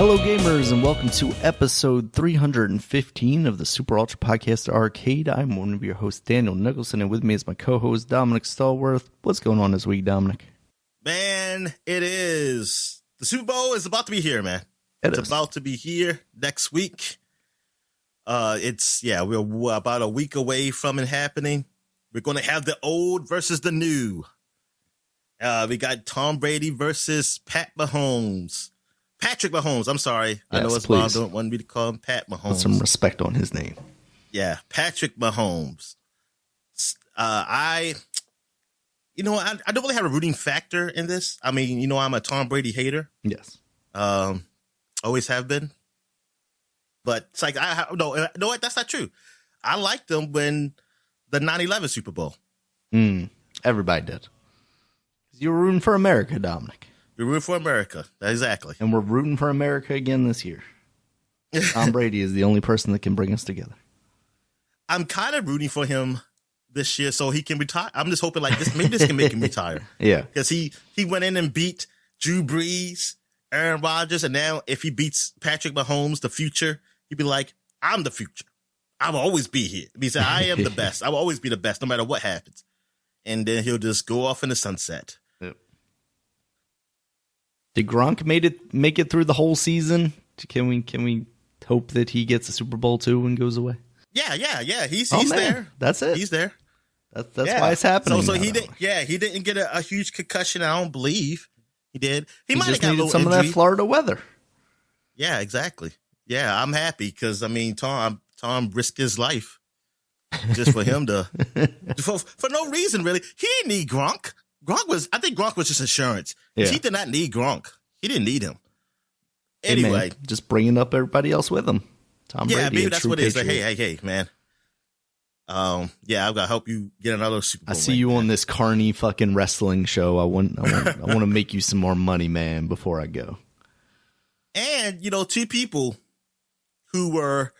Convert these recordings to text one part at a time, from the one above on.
Hello, gamers, and welcome to episode 315 of the Super Ultra Podcast Arcade. I'm one of your hosts, Daniel Nicholson, and with me is my co-host, Dominic Stallworth. What's going on this week, Dominic? Man, it is. The Super Bowl is about to be here, man. It's about to be here next week. We're about a week away from it happening. We're going to have the old versus the new. We got Tom Brady versus Patrick Mahomes. I'm sorry. Yes, I know his mom don't want me to call him Pat Mahomes. Put some respect on his name. Yeah, Patrick Mahomes. I don't really have a rooting factor in this. I mean, I'm a Tom Brady hater. Yes. Always have been. But it's like, no, that's not true. I liked them when the 9/11 Super Bowl. Everybody did. You were rooting for America, Dominic. We're rooting for America. Exactly. And we're rooting for America again this year. Tom Brady is the only person that can bring us together. I'm kind of rooting for him this year so he can retire. I'm just hoping like this, maybe this can make him retire. Yeah. Because he went in and beat Drew Brees, Aaron Rodgers, and now if he beats Patrick Mahomes, the future, he'd be like, I'm the future. I'll always be here. He said, I am the best. I will always be the best no matter what happens. And then he'll just go off in the sunset. Yep. Did Gronk make it through the whole season? Can we hope that he gets a Super Bowl too and goes away? Yeah. He's there. That's it. He's there. That's why it's happening. So he didn't. Yeah, he didn't get a huge concussion. I don't believe he did. He might just have got needed a little some injury. of that Florida weather. Yeah, exactly. Yeah, I'm happy because Tom risked his life just for him to for no reason really. He didn't need Gronk. I think Gronk was just insurance. Yeah. He did not need Gronk. He didn't need him. Anyway, hey man, just bringing up everybody else with him. Tom Brady. Yeah, maybe that's what it is. Like, hey, man. I've got to help you get another Super Bowl. I see you on this carny fucking wrestling show. I want to make you some more money, man, before I go. And, two people who were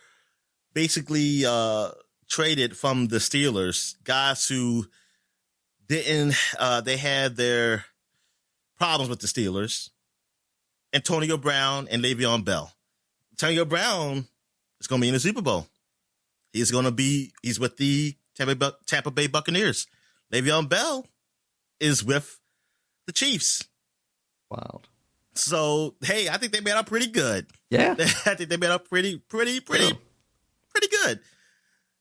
basically traded from the Steelers, guys who didn't, they had their problems with the Steelers, Antonio Brown and Le'Veon Bell. Antonio Brown is going to be in the Super Bowl. He's with the Tampa Bay Buccaneers. Le'Veon Bell is with the Chiefs. Wow. So, hey, I think they made up pretty good. Yeah. I think they made up pretty good.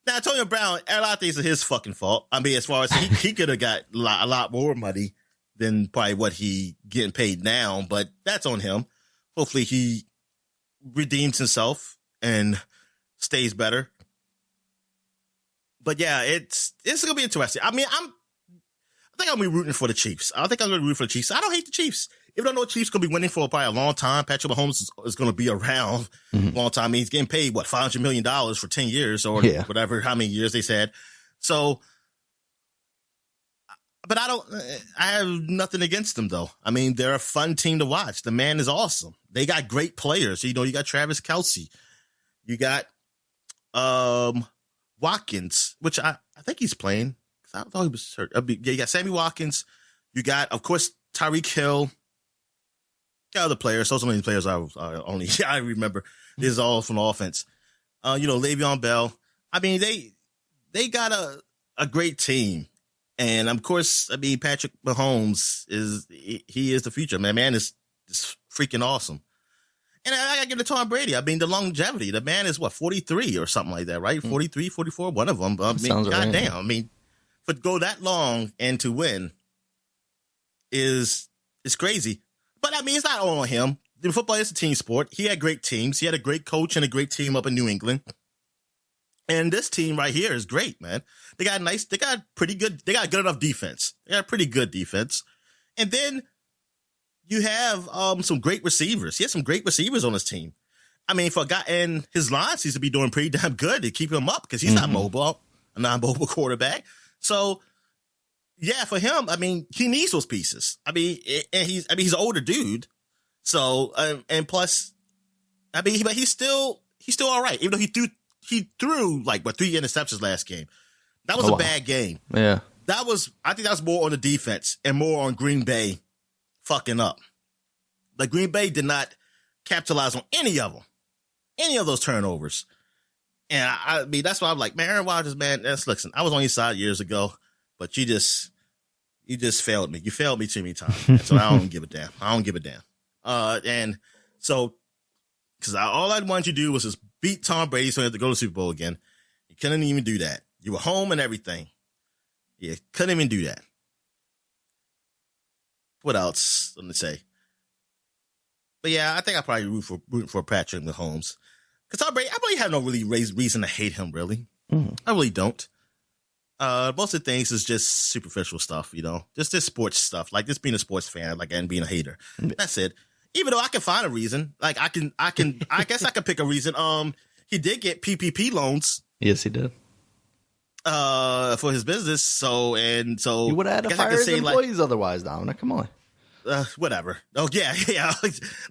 Now, Antonio Brown, a lot of things are his fucking fault. I mean, as far as he could have got a lot more money than probably what he getting paid now, but that's on him. Hopefully he redeems himself and stays better. But yeah, it's gonna be interesting. I mean, I think I'm gonna be rooting for the Chiefs. I think I'm gonna root for the Chiefs. I don't hate the Chiefs. Even though I know the Chiefs gonna be winning for probably a long time, Patrick Mahomes is gonna be around a long time. I mean, he's getting paid $500 million for 10 years or whatever, how many years they said. So, but I have nothing against them though. I mean, they're a fun team to watch. The man is awesome. They got great players. You got Travis Kelce. You got Watkins, which I think he's playing. I thought he was hurt. You got Sammy Watkins. You got, of course, Tyreek Hill. Got other players. Those are many players I remember. This is all from offense. Le'Veon Bell. I mean, they got a great team. And of course, I mean, Patrick Mahomes is the future. Man is just freaking awesome. And I got to give it to Tom Brady. I mean, the longevity. The man is 43 or something like that, right? 43, 44, one of them. I mean, goddamn. I mean, to go that long and to win is crazy. But I mean, it's not all on him. The football is a team sport. He had great teams. He had a great coach and a great team up in New England. And this team right here is great, man. They got good enough defense. They got pretty good defense. And then you have some great receivers. He has some great receivers on his team. I mean, for a guy, and his line seems to be doing pretty damn good to keep him up because he's not mobile, a non-mobile quarterback. So, yeah, for him, I mean, he needs those pieces. I mean, he's an older dude. So, and plus, I mean, but he's still all right. Even though he threw 3 interceptions last game. That was a bad game. Yeah. I think that was more on the defense and more on Green Bay fucking up. Like, Green Bay did not capitalize on any of them, any of those turnovers. And I mean, that's why I'm like, man, Aaron Rodgers, man, listen, I was on your side years ago, but you just failed me. You failed me too many times. Man. So I don't give a damn. I don't give a damn. And so, because all I wanted you to do was just beat Tom Brady so he had to go to the Super Bowl again. You couldn't even do that. You were home and everything. You couldn't even do that. What else? Let me say. But yeah, I think I probably root for Patrick Mahomes. Because Tom Brady, I really have no really reason to hate him, really. I really don't. Most of the things is just superficial stuff, you know, just this sports stuff, like just being a sports fan, like, and being a hater. That's it. Even though I can find a reason, like I guess I could pick a reason. He did get PPP loans. Yes, he did. For his business. So you would have had to fire his employees otherwise, Dominic. Come on. Whatever. Oh yeah.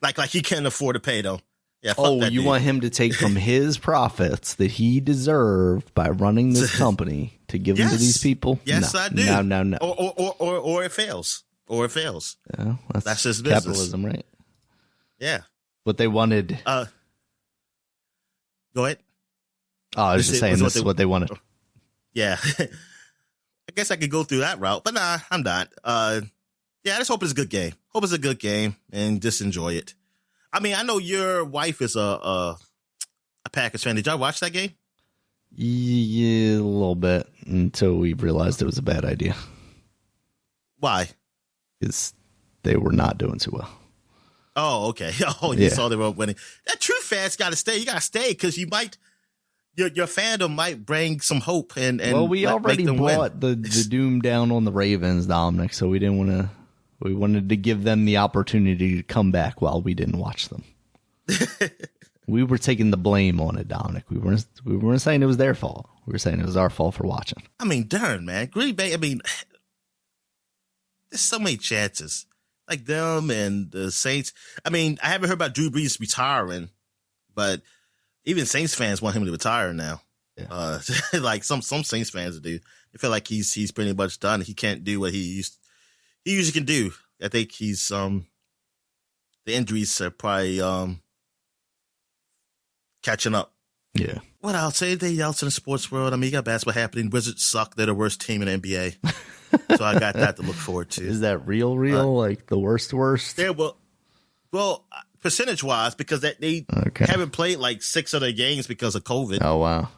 like he can't afford to pay though. Yeah. You want him to take from his profits that he deserved by running this company to give them to these people? Yes, no, I do. No. Or it fails. Yeah, that's just business. Capitalism, right? Yeah. What they wanted. Go ahead. Oh, I was just saying this is what they wanted. Yeah. I guess I could go through that route, but nah, I'm not. Yeah, I just hope it's a good game. Hope it's a good game and just enjoy it. I mean, I know your wife is a Packers fan. Did y'all watch that game? Yeah, a little bit until we realized it was a bad idea. Why? Because they were not doing too well. Oh, okay. Oh, you saw they were winning. That true fans got to stay. You got to stay because you might. Your fandom might bring some hope and well, we already brought the doom down on the Ravens, Dominic, so we didn't want to. We wanted to give them the opportunity to come back while we didn't watch them. We were taking the blame on it, Dominic. We weren't saying it was their fault. We were saying it was our fault for watching. I mean, darn, man, Green Bay. I mean, there's so many chances, like them and the Saints. I mean, I haven't heard about Drew Brees retiring, but even Saints fans want him to retire now. Yeah. Like some Saints fans do. They feel like he's pretty much done. He can't do what he usually can do. I think he's the injuries are probably catching up. Yeah. What else? Anything else in the sports world? I mean, you got basketball happening. Wizards suck. They're the worst team in the NBA. So I got that to look forward to. Is that real? Like the worst? Yeah, well, percentage wise, because they haven't played like 6 other games because of COVID. Oh wow.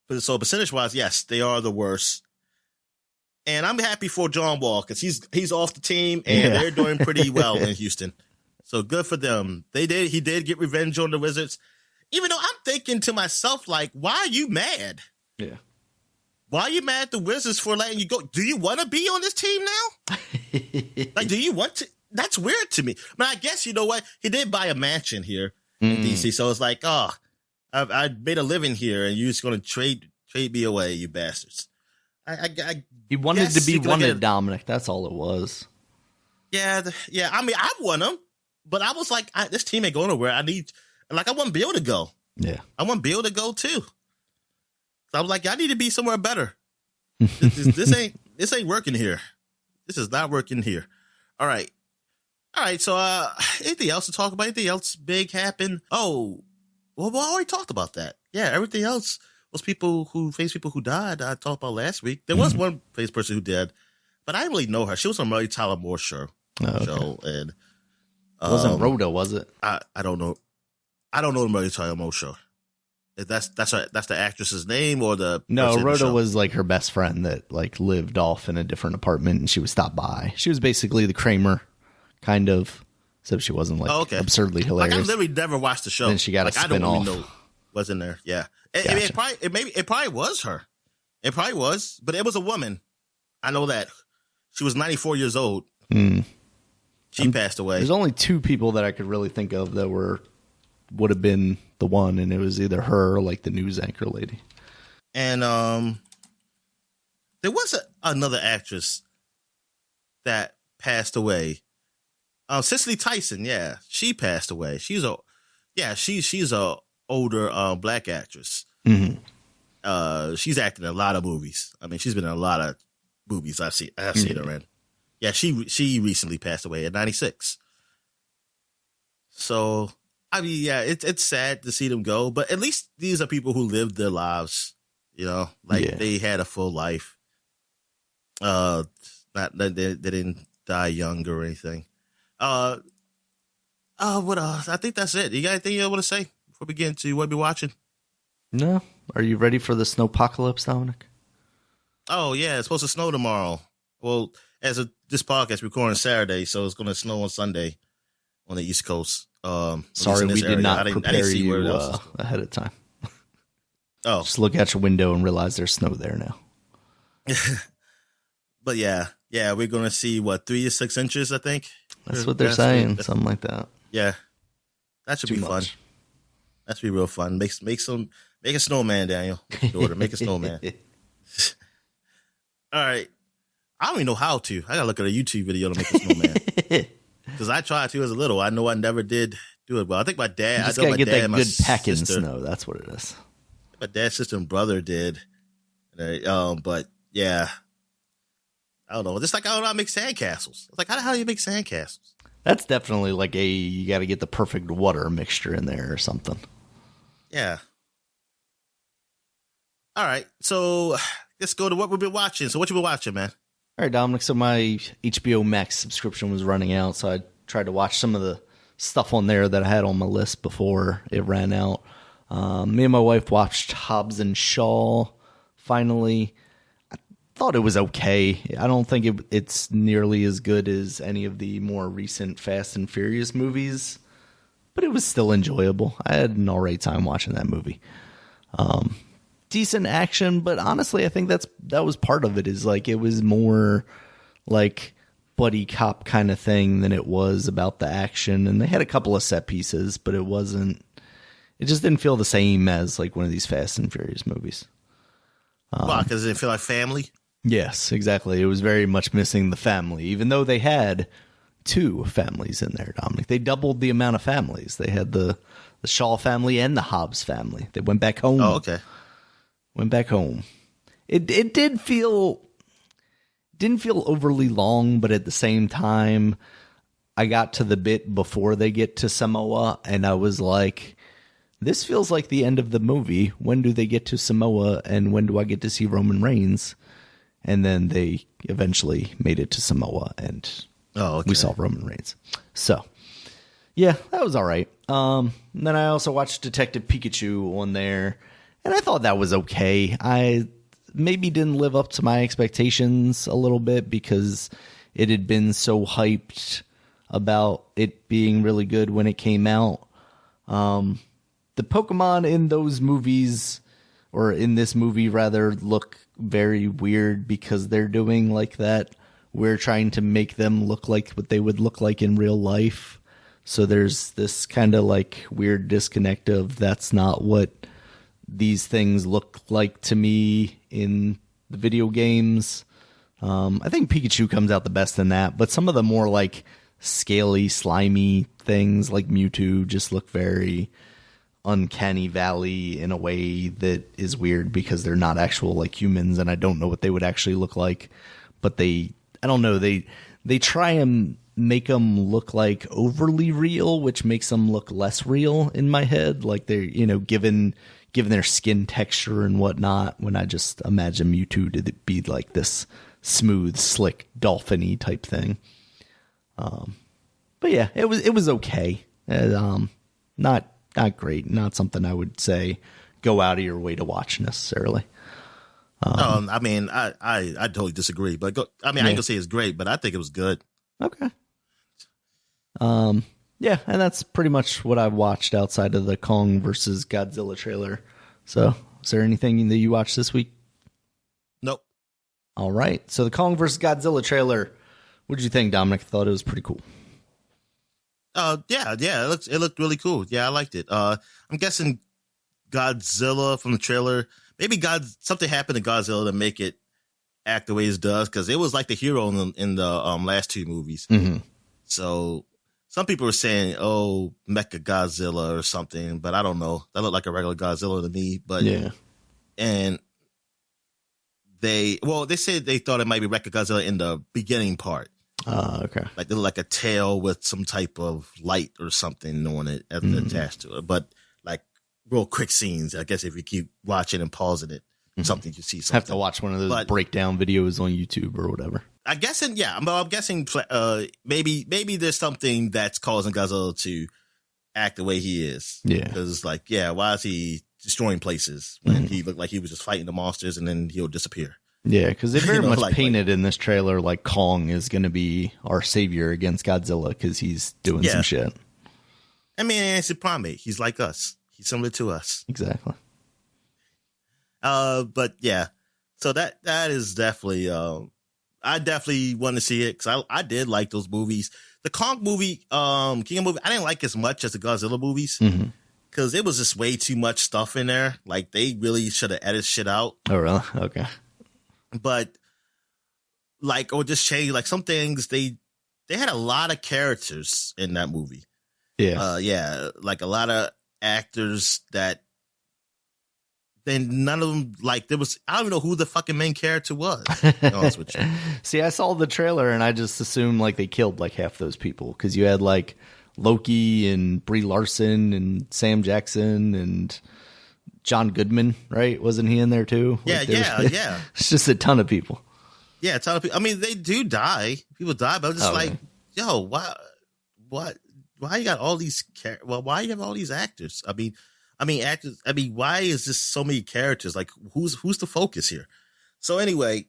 But so percentage wise, yes, they are the worst. And I'm happy for John Wall because he's off the team and they're doing pretty well in Houston. So good for them. He did get revenge on the Wizards. Even though I'm thinking to myself, like, why are you mad? Yeah. Why are you mad at the Wizards for letting you go? Do you want to be on this team now? Like, do you want to? That's weird to me. But I guess, you know what? He did buy a mansion here in DC. So it's like, I made a living here and you're just going to trade me away, you bastards. He wanted to be wanted, Dominic. That's all it was. Yeah. I mean, I want him, but I was like, this team ain't going nowhere. I want Bill to go. Yeah. I want Bill to go too. So I was like, I need to be somewhere better. This ain't working here. This is not working here. All right. So, anything else to talk about? Anything else big happen? Oh, well, we already talked about that. Yeah. Everything else was people who died. I talked about last week. There was one famous person who did, but I didn't really know her. She was on Mary Tyler Moore show. Show and it wasn't Rhoda, was it? I don't know. I don't know the Mary Tyler Moore show. If that's the actress's name or the no. Rhoda was like her best friend that like lived off in a different apartment, and she would stop by. She was basically the Kramer, kind of, except she wasn't like absurdly hilarious. Like I literally never watched the show. Then she got a spin off. I don't really know what's in there. Yeah, it probably was her. It probably was, but it was a woman. I know that she was 94 years old. She passed away. There's only 2 people that I could really think of that would have been the one, and it was either her or like the news anchor lady. And there was another actress that passed away. Cicely Tyson, yeah, she passed away. She's a older black actress. Mm-hmm. She's acted in a lot of movies. I mean, she's been in a lot of movies I've seen her in. Yeah, she recently passed away at 96. So, I mean, yeah, it's sad to see them go, but at least these are people who lived their lives, they had a full life. Not that they didn't die young or anything. What else? I think that's it. You got anything you want to say before we get into what we're watching? No. Are you ready for the snowpocalypse, Dominic? Oh, yeah, it's supposed to snow tomorrow. Well, this podcast recording Saturday, so it's going to snow on Sunday on the East Coast. Sorry, we did not prepare you ahead of time. Oh. Just look out your window and realize there's snow there now. But yeah, we're going to see, 3 to 6 inches, I think? That's what they're saying, something like that. Yeah, that should be fun. That should be real fun. Make a snowman, Daniel. Daughter, make a snowman. All right. I don't even know how to. I got to look at a YouTube video to make a snowman. Because I tried to as a little. I know I never did do it. But I think my dad. You just got to get that good packing snow. That's what it is. My dad's sister and brother did. But yeah. I don't know. Just like I don't know how to make sandcastles. Like, how do you make sandcastles? That's definitely like you got to get the perfect water mixture in there or something. Yeah. All right. So let's go to what we've been watching. So what you been watching, man? All right, Dominic. So my HBO Max subscription was running out, so I tried to watch some of the stuff on there that I had on my list before it ran out. Me and my wife watched Hobbs and Shaw. Finally, I thought it was okay. I don't think it's nearly as good as any of the more recent Fast and Furious movies, but it was still enjoyable. I had an all right time watching that movie. Decent action, but honestly, I think that was part of it. Is like it was more like buddy cop kind of thing than it was about the action. And they had a couple of set pieces, but it just didn't feel the same as like one of these Fast and Furious movies. Why? Because it didn't feel like family? Yes, exactly. It was very much missing the family, even though they had 2 families in there, Dominic. They doubled the amount of families. They had the Shaw family and the Hobbs family. They went back home. Oh, okay. Went back home. It didn't feel overly long, but at the same time, I got to the bit before they get to Samoa, and I was like, this feels like the end of the movie. When do they get to Samoa, and when do I get to see Roman Reigns? And then they eventually made it to Samoa, and we saw Roman Reigns. So, yeah, that was all right. And then I also watched Detective Pikachu on there, and I thought that was okay. I maybe didn't live up to my expectations a little bit because it had been so hyped about it being really good when it came out. The Pokemon in those movies, or in this movie rather, look very weird because they're doing like that. We're trying to make them look like what they would look like in real life. So there's this kind of like weird disconnect of that's not what these things look like to me in the video games. I think Pikachu comes out the best in that, but some of the more like scaly, slimy things like Mewtwo just look very uncanny valley in a way that is weird because they're not actual like humans, and I don't know what they would actually look like. But I don't know, they try and make them look like overly real, which makes them look less real in my head. Like they're, given their skin texture and whatnot, when I just imagine Mewtwo to be like this smooth, slick, dolphin-y type thing. But yeah, it was okay. Not great. Not something I would say go out of your way to watch necessarily. I mean, I totally disagree. But I ain't gonna say it's great, but I think it was good. Okay. Yeah, and that's pretty much what I've watched outside of the Kong versus Godzilla trailer. So, is there anything that you watched this week? Nope. All right. So the Kong versus Godzilla trailer. What did you think, Dominic? I thought it was pretty cool. Yeah. It looked really cool. Yeah, I liked it. I'm guessing Godzilla from the trailer. Maybe something happened to Godzilla to make it act the way it does, because it was like the hero in the last 2 movies. Mm-hmm. So some people were saying, "Oh, Mecha Godzilla" or something, but I don't know. That looked like a regular Godzilla to me. But yeah, and they said they thought it might be Mecha Godzilla in the beginning part. Okay. Like they're like a tail with some type of light or something on it attached to it. But like real quick scenes. I guess if you keep watching and pausing it, something you see something. Have to watch one of those breakdown videos on YouTube or whatever. I'm guessing maybe there's something that's causing Godzilla to act the way he is. Yeah. Because like, why is he destroying places when he looked like he was just fighting the monsters and then he'll disappear? Yeah, because they very much painted in this trailer like Kong is going to be our savior against Godzilla because he's doing some shit. I mean, it's a primate. He's like us. He's similar to us. Exactly. But yeah, so that is definitely. I definitely want to see it because I did like those movies. The Kong movie, King movie, I didn't like as much as the Godzilla movies because it was just way too much stuff in there. Like they really should have edited shit out. Oh, really? Okay. But like, or just change like some things. They had a lot of characters in that movie. Yeah. Like a lot of actors that. Then none of them, like, I don't even know who the fucking main character was. To be honest with you. See, I saw the trailer and I just assumed like they killed like half those people because you had like Loki and Brie Larson and Sam Jackson and John Goodman, right? Wasn't he in there too? Yeah, yeah. It's just a ton of people. Yeah, a ton of people. I mean, they do die. People die, but I'm just like, yo, why you got all these why you have all these actors? I mean, actors. I mean, why is this so many characters? Like, who's the focus here? So anyway,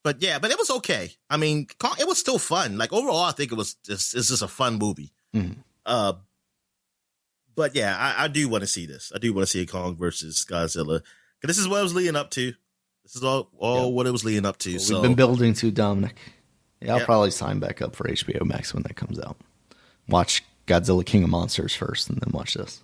but it was okay. I mean, it was still fun. Like overall, I think it's just a fun movie. But yeah, I do want to see this. I do want to see Kong versus Godzilla because this is what it was leading up to. This is all what it was leading up to. Well, we've been building to Dominic. Yeah, I'll probably sign back up for HBO Max when that comes out. Watch Godzilla King of Monsters first, and then watch this.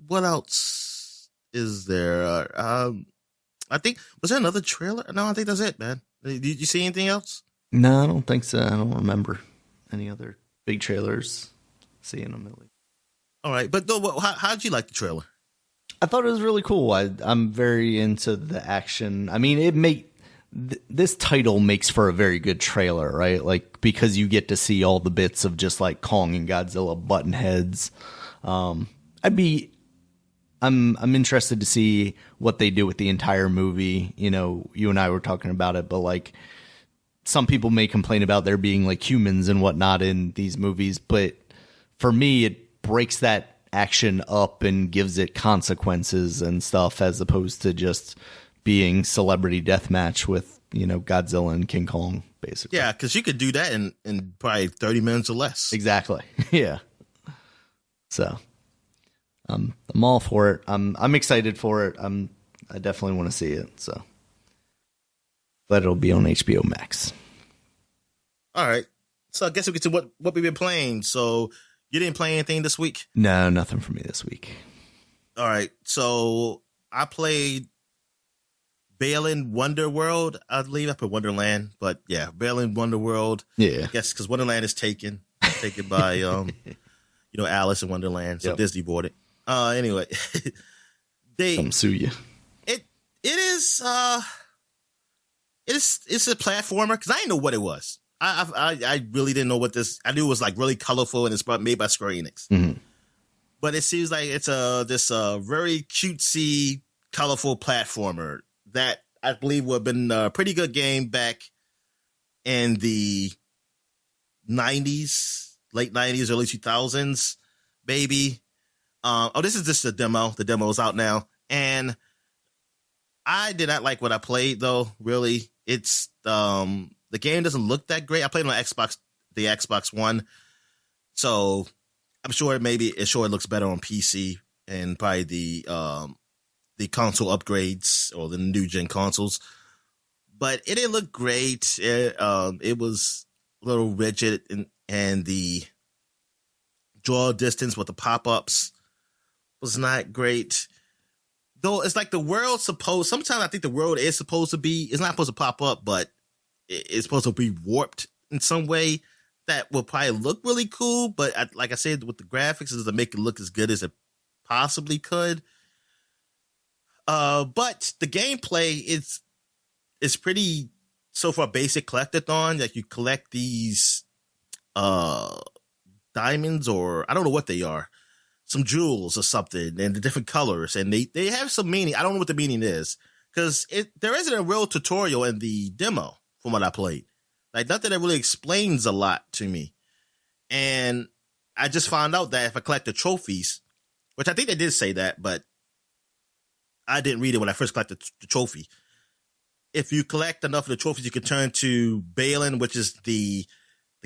What else is there? I think was there another trailer? No, I think that's it, man. Did you see anything else? No, I don't think so. I don't remember any other big trailers seeing them. All right, but no, how'd you like the trailer? I thought it was really cool. I'm very into the action. I mean, this title makes for a very good trailer, right? Like because you get to see all the bits of just like Kong and Godzilla button heads. I'm interested to see what they do with the entire movie. You know, you and I were talking about it, but like some people may complain about there being like humans and whatnot in these movies, but for me, it breaks that action up and gives it consequences and stuff as opposed to just being celebrity deathmatch with, you know, Godzilla and King Kong, basically. Yeah, because you could do that in probably 30 minutes or less. Exactly. Yeah. So I'm all for it. I'm excited for it. I definitely want to see it. So, but it'll be on HBO Max. All right. So I guess we get to what we've been playing. So you didn't play anything this week? No, nothing for me this week. All right. So I played Balen Wonderworld. I believe I put Wonderland, but yeah, Balen Wonderworld. Yeah. I guess because Wonderland is taken by Alice in Wonderland. So Disney bought it. Anyway, come sue you. It's a platformer because I didn't know what it was. I really didn't know what this. I knew it was like really colorful and it's made by Square Enix. Mm-hmm. But it seems like it's this very cutesy, colorful platformer that I believe would have been a pretty good game back in the 90s, late 90s, early 2000s, maybe. This is just the demo. The demo is out now. And I did not like what I played, though, really. It's the game doesn't look that great. I played on the Xbox One. So I'm sure it looks better on PC and probably the console upgrades or the new gen consoles. But it didn't look great. It was a little rigid and the draw distance with the pop-ups was not great. Though it's like the world sometimes I think the world is supposed to be, it's not supposed to pop up, but it's supposed to be warped in some way that will probably look really cool. But like I said, with the graphics, is to make it look as good as it possibly could. But the gameplay is pretty So for a basic collectathon, like you collect these diamonds, or I don't know what they are, some jewels or something, and the different colors, and they have some meaning. I don't know what the meaning is, because there isn't a real tutorial in the demo from what I played. Like, nothing that really explains a lot to me. And I just found out that if I collect the trophies, which I think they did say that, but I didn't read it when I first collected the trophy. If you collect enough of the trophies, you can turn to Balen, which is the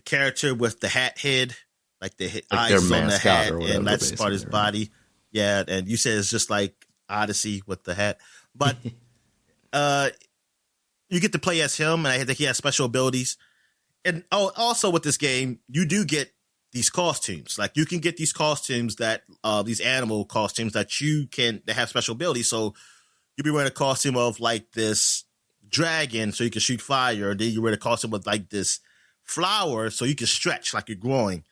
character with the hat head, like the eyes on the hat, and that's part of his body. Yeah, and you said it's just like Odyssey with the hat. But you get to play as him, and I think he has special abilities. And also with this game, you do get these costumes. Like, you can get these costumes that these animal costumes that have special abilities. So you'll be wearing a costume of like this dragon, so you can shoot fire. Then you wear a costume with like this flower, so you can stretch like you're growing.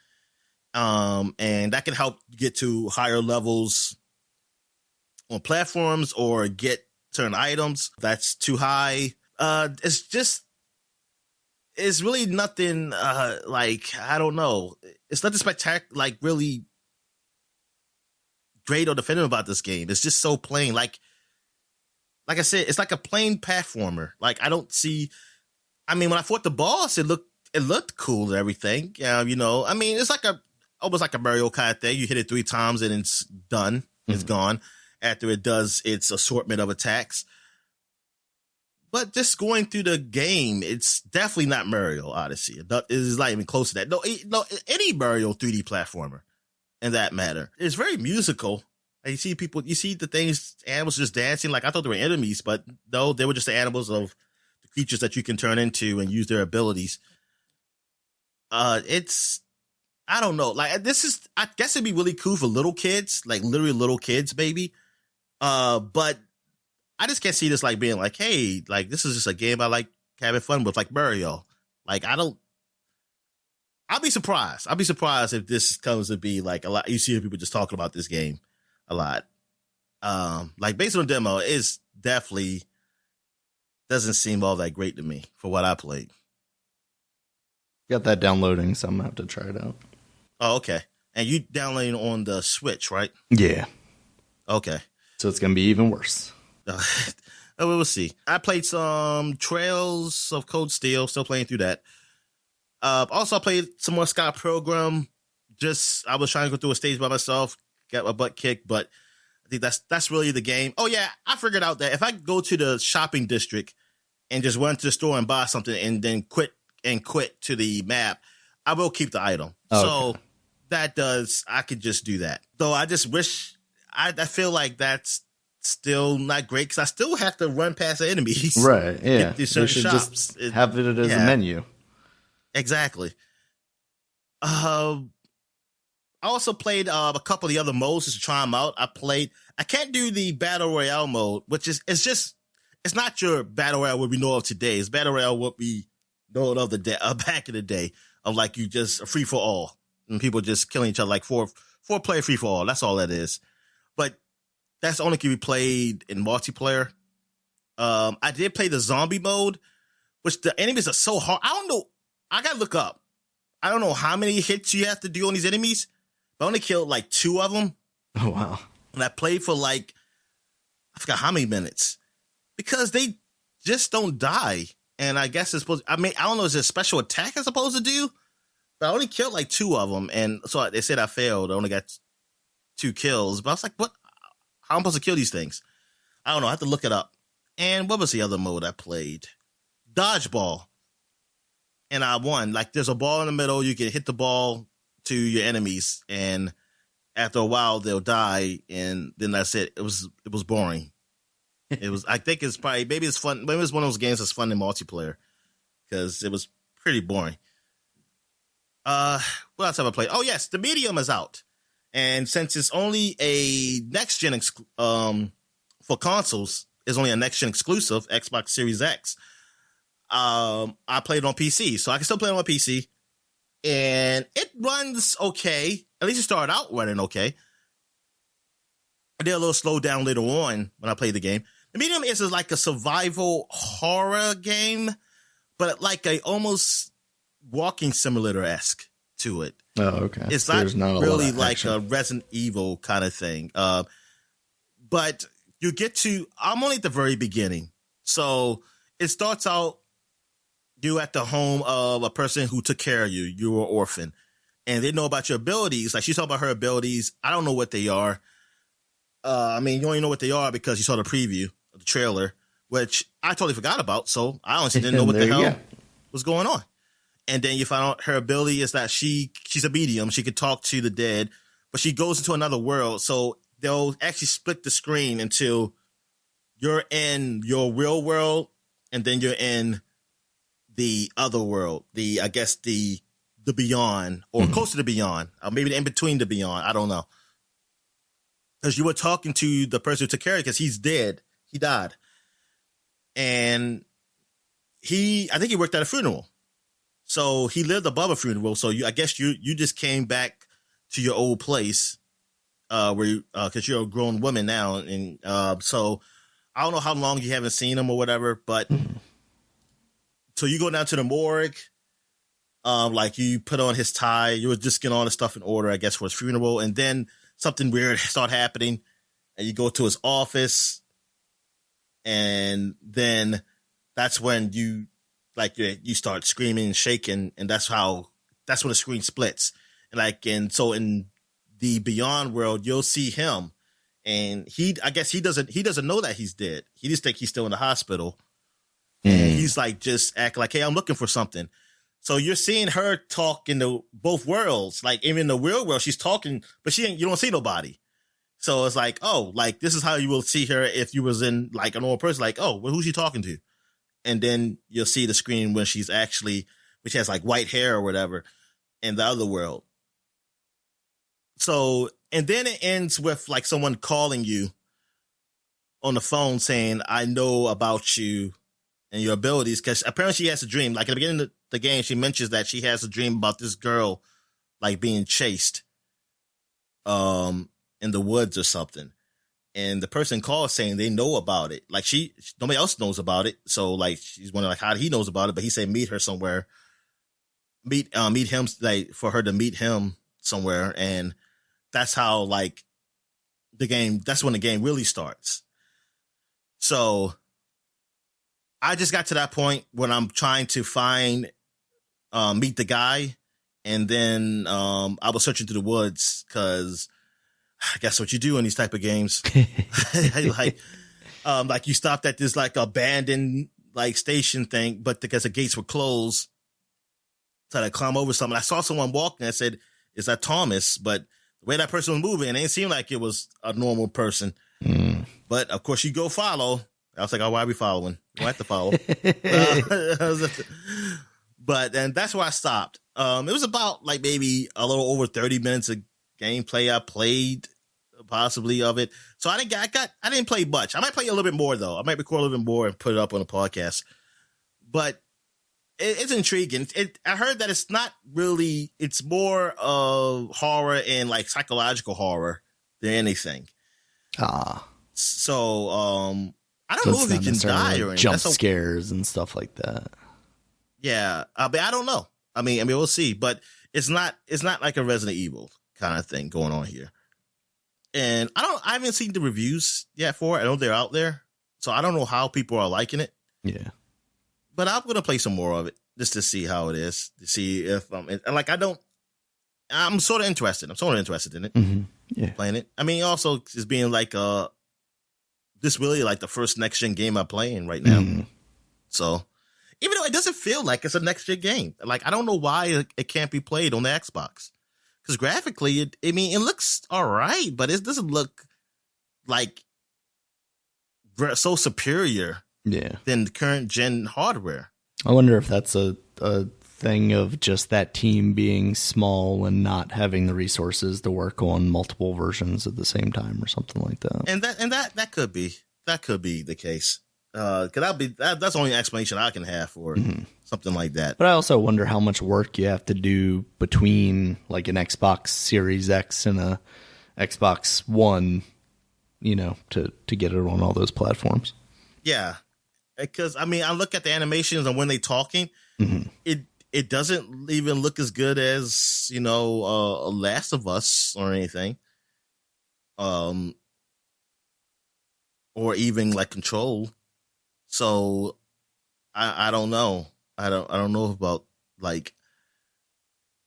And that can help you get to higher levels on platforms or get certain items that's too high. It's really nothing, like, I don't know. It's nothing spectacular, like, really great or definitive about this game. It's just so plain. Like I said, it's like a plain platformer. Like, I don't see, I mean, when I fought the boss, it looked cool and everything. You know, I mean, it's like almost like a Mario kind of thing. You hit it 3 times and it's done. Mm-hmm. It's gone after it does its assortment of attacks. But just going through the game, it's definitely not Mario Odyssey. It's not even close to that. No, any Mario 3D platformer, in that matter. It's very musical. And you see the things, animals just dancing. Like, I thought they were enemies, but no, they were just the animals of the creatures that you can turn into and use their abilities. I don't know. Like, I guess it'd be really cool for little kids, like literally little kids, maybe. But I just can't see this like being like, hey, like, this is just a game I like having fun with, like Mario. Like, I'll be surprised. I'll be surprised if this comes to be like a lot. You see people just talking about this game a lot. Like, based on the demo, it's definitely doesn't seem all that great to me for what I played. Got that downloading, so I'm gonna have to try it out. Oh, okay. And you downloading on the Switch, right? Yeah. Okay. So it's gonna be even worse. We'll see. I played some Trails of Cold Steel, still playing through that. Also, I played some more Scott Pilgrim. I was trying to go through a stage by myself, got my butt kicked, but I think that's really the game. Oh yeah, I figured out that if I go to the shopping district and just run to the store and buy something and then quit to the map, I will keep the item. Okay. So I could just do that. Though I just wish, I feel like that's still not great because I still have to run past the enemies. Right, yeah. These certain shops. Just have it as a menu. Exactly. I also played a couple of the other modes just to try them out. I can't do the Battle Royale mode, which is, it's not your Battle Royale what we know of today. It's Battle Royale what we know of back in the day, of like you just a free for all and people just killing each other, like four player free for all. That's all that is. But that's only can be played in multiplayer. I did play the zombie mode, which the enemies are so hard. I don't know. I gotta look up. I don't know how many hits you have to do on these enemies, but I only killed like 2 of them. Oh, wow. And I played for like, I forgot how many minutes, because they just don't die. And I guess it's supposed, I don't know, is it a special attack I'm supposed to do? But I only killed like 2 of them. And so they said I failed. I only got 2 kills. But I was like, what? How am I supposed to kill these things? I don't know. I have to look it up. And what was the other mode I played? Dodgeball. And I won. Like, there's a ball in the middle. You can hit the ball to your enemies. And after a while, they'll die. And then that's it. It was boring. I think it's probably, maybe it's fun. Maybe it's one of those games that's fun in multiplayer. Because it was pretty boring. What else have I played? Oh, yes. The Medium is out. And since it's only a next-gen for consoles, it's only a next-gen exclusive, Xbox Series X, I played it on PC. So I can still play it on PC. And it runs okay. At least it started out running okay. I did a little slow down later on when I played the game. The Medium is like a survival horror game, but like a almost walking simulator-esque to it. Oh, okay. It's So not really like a Resident Evil kind of thing. But you get to, I'm only at the very beginning. So it starts out, you at the home of a person who took care of you. You were an orphan. And they know about your abilities. Like, she's talking about her abilities. I don't know what they are. I mean, you only know what they are because you saw the preview of the trailer, which I totally forgot about. So I honestly didn't know what the hell was going on. And then you find out her ability is that she's a medium. She could talk to the dead, but she goes into another world. So they'll actually split the screen until you're in your real world, and then you're in the other world. I guess the beyond, or close to the beyond, or maybe in between the beyond. I don't know. Because you were talking to the person who took care of you, because he's dead. He died. And I think he worked at a funeral. So he lived above a funeral. So I guess you just came back to your old place, because you're a grown woman now. And so I don't know how long you haven't seen him or whatever, but so you go down to the morgue, like you put on his tie, you were just getting all the stuff in order, I guess, for his funeral. And then something weird started happening, and you go to his office, and then that's when you start screaming and shaking, and that's when the screen splits. And so in the Beyond world, you'll see him, and I guess he doesn't know that he's dead. He just think he's still in the hospital, and he's like just acting like, hey, I'm looking for something. So you're seeing her talk in both worlds, like even in the real world, she's talking, but you don't see nobody. So it's like, oh, like this is how you will see her if you was in like a normal person, like, oh, well, who's she talking to? And then you'll see the screen when she has like white hair or whatever in the other world. So, and then it ends with like someone calling you on the phone saying, I know about you and your abilities. Cause apparently she has a dream. Like at the beginning of the game, she mentions that she has a dream about this girl, like being chased, in the woods or something. And the person calls saying they know about it. Like nobody else knows about it. So like she's wondering like how he knows about it, but he said meet her somewhere. Meet him, like for her to meet him somewhere. And that's how like that's when the game really starts. So I just got to that point when I'm trying to meet the guy. And then I was searching through the woods because I guess what you do in these type of games. Like you stopped at this like abandoned like station thing, but because the gates were closed, so I climb over something. I saw someone walking. I said, "Is that Thomas?" But the way that person was moving, it didn't seem like it was a normal person. But of course, you go follow. I was like, "Oh, why are we following? You don't have to follow." But then that's where I stopped. It was about like maybe a little over 30 minutes of gameplay I played, possibly, of it. So I didn't play much. I might play a little bit more though. I might record a little bit more and put it up on a podcast. But it's intriguing. I heard that it's not really. It's more of horror and like psychological horror than anything. So I don't know if you can die or anything. Jump scares and stuff like that. Yeah, but I don't know. I mean, we'll see. But it's not like a Resident Evil kind of thing going on here. And I haven't seen the reviews yet for it. I know they're out there, so I don't know how people are liking it. Yeah, but I'm gonna play some more of it just to see how it is, to see if I'm sort of interested. I'm sort of interested in it. Yeah, playing it. I mean, also it's being like this really like the first next gen game I'm playing right now. So even though it doesn't feel like it's a next gen game, like I don't know why it can't be played on the Xbox. Because graphically, it looks all right, but it doesn't look like so superior than the current gen hardware. I wonder if that's a thing of just that team being small and not having the resources to work on multiple versions at the same time or something like that. And that could be the case. Because that's the only explanation I can have for something like that. But I also wonder how much work you have to do between like an Xbox Series X and a Xbox One, to get it on all those platforms. Yeah. because I mean, I look at the animations and when they talking, it doesn't even look as good as Last of Us or anything, or even like Control. So I don't know. I don't know about like.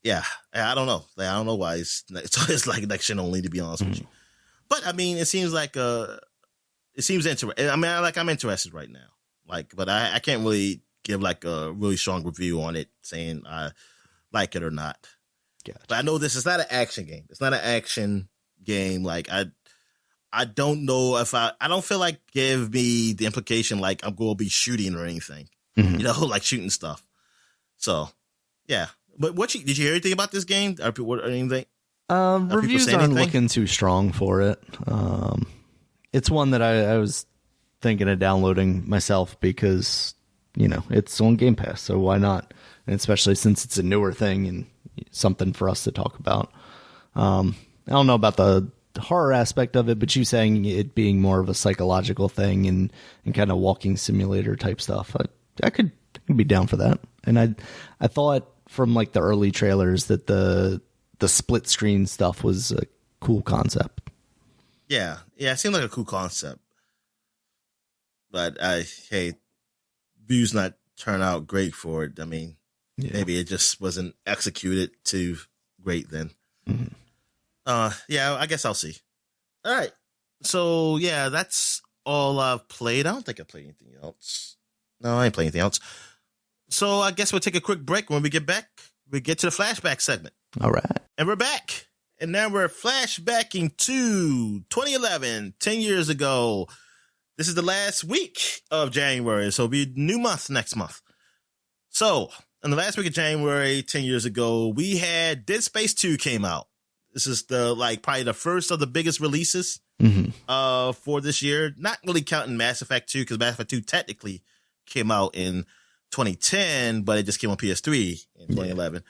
Yeah, I don't know. I don't know why it's like next gen only, to be honest with you. But I mean, it seems interesting. I mean, I'm interested right now. Like, but I can't really give like a really strong review on it, saying I like it or not. Gotcha. But I know this is not an action game. It's not an action game. Like I don't know if I don't feel like give me the implication like I'm going to be shooting or anything. Like shooting stuff. So, yeah. But did you hear anything about this game? Or anything? Reviews aren't looking too strong for it. It's one that I was thinking of downloading myself because, it's on Game Pass, so why not? And especially since it's a newer thing and something for us to talk about. I don't know about the horror aspect of it, but you saying it being more of a psychological thing and kind of walking simulator type stuff, I could be down for that. And I thought from like the early trailers that the split screen stuff was a cool concept. Yeah, it seemed like a cool concept. But views not turn out great for it. I mean, maybe it just wasn't executed too great then. I guess I'll see. All right. So yeah, that's all I've played. I don't think I played anything else. No, I ain't playing anything else. So I guess we'll take a quick break. When we get back, we get to the flashback segment. All right. And we're back. And now we're flashbacking to 2011, 10 years ago. This is the last week of January, so it'll be a new month next month. So, in the last week of January, 10 years ago, we had Dead Space 2 came out. This is probably the first of the biggest releases for this year. Not really counting Mass Effect 2, because Mass Effect 2 technically came out in 2010, but it just came on PS3 in 2011.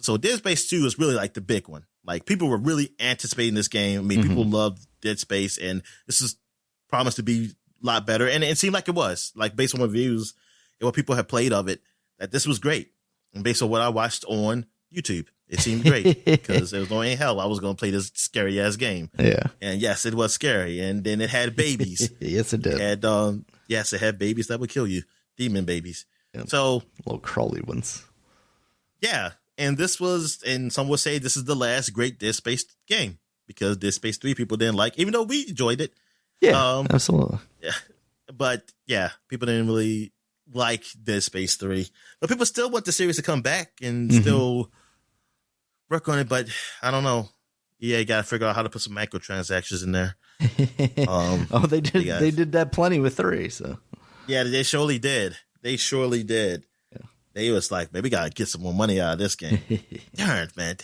So Dead Space 2 is really like the big one. Like people were really anticipating this game. I mean, people loved Dead Space, and this is promised to be a lot better. And it seemed like it was, like based on reviews and what people have played of it, that this was great. And based on what I watched on YouTube, it seemed great because there was no way in hell I was going to play this scary ass game. Yeah. And yes, it was scary. And then it had babies. Yes, it did. It had babies that would kill you. Demon babies. Yep. So little crawly ones. Yeah. And this was, and some would say this is the last great Dead Space game because Dead Space 3 people didn't like, even though we enjoyed it. Yeah, absolutely. Yeah. But yeah, people didn't really like Dead Space 3. But people still want the series to come back and still work on it. But I don't know. Yeah, you got to figure out how to put some microtransactions in there. They did. They did that plenty with 3. So yeah, they surely did. They surely did. Yeah. They was like, man, we got to get some more money out of this game. Darn, man,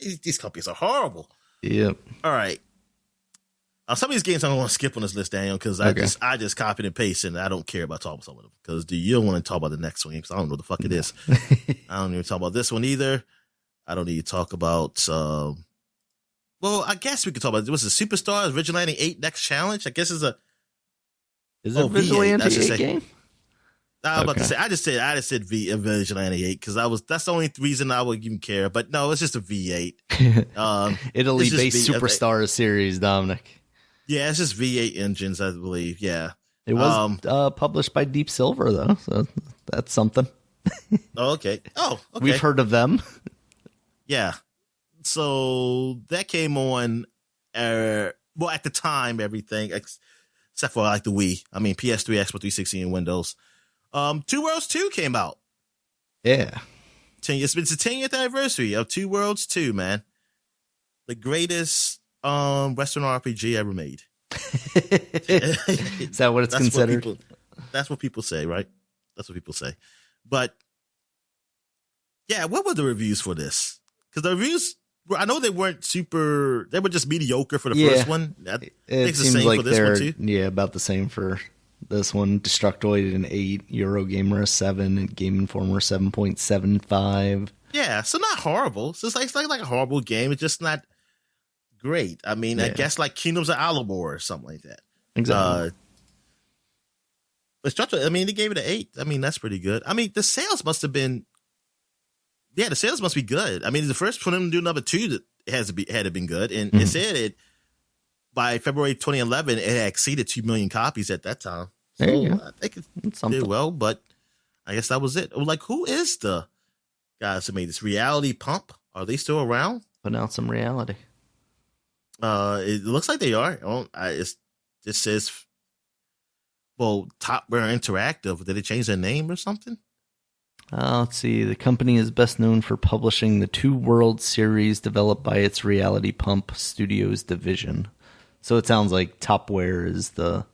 these companies are horrible. Yep. All right. Some of these games I don't want to skip on this list, Daniel, because I just copied and pasted, and I don't care about talking about some of them. Because you don't want to talk about the next one, because I don't know what the fuck it is. I don't even talk about this one either. I don't need to talk about. Well, I guess we could talk about. Was it Superstars Vigilante 8 Next Challenge? I guess it's a. Is it Vigilante 8 game? I was about to say. I just said Vigilante 8 because that's the only reason I would even care. But no, it's just a V8. Italy-based Superstars series, Dominic. Yeah, it's just V8 engines, I believe. Yeah, it was published by Deep Silver though, so that's something. Okay. We've heard of them. Yeah. So that came on. Well, at the time, everything except for like the Wii. I mean, PS3, Xbox 360, and Windows. Two Worlds 2 came out. Yeah. It's been the 10th anniversary of Two Worlds 2, man. The greatest Western RPG ever made. Is that what it's considered? That's what people say, right? That's what people say. But yeah, what were the reviews for this? Because the reviews, I know they weren't super. They were just mediocre for the first one. It seems the same like for this one too. Yeah, about the same for this one. Destructoid an 8, Eurogamer a 7, and Game Informer 7.75. Yeah, so not horrible. So it's like a horrible game. It's just not great. I mean, I guess like Kingdoms of Amalur or something like that. Exactly. But structure, I mean, they gave it an 8. I mean, that's pretty good. I mean, the sales must have been. Yeah, the sales must be good. I mean, the first for them to do number 2 that had to been good, and it said it by February 2011 it had exceeded 2 million copies at that time. So I think it did well, but I guess that was it. Like, who is the guys who made this? Reality Pump? Are they still around? Putting out some reality. It looks like they are. It says, well, Top Rare Interactive. Did they change their name or something? Let's see. The company is best known for publishing the 2 World series developed by its Reality Pump Studios division. So it sounds like Topware is the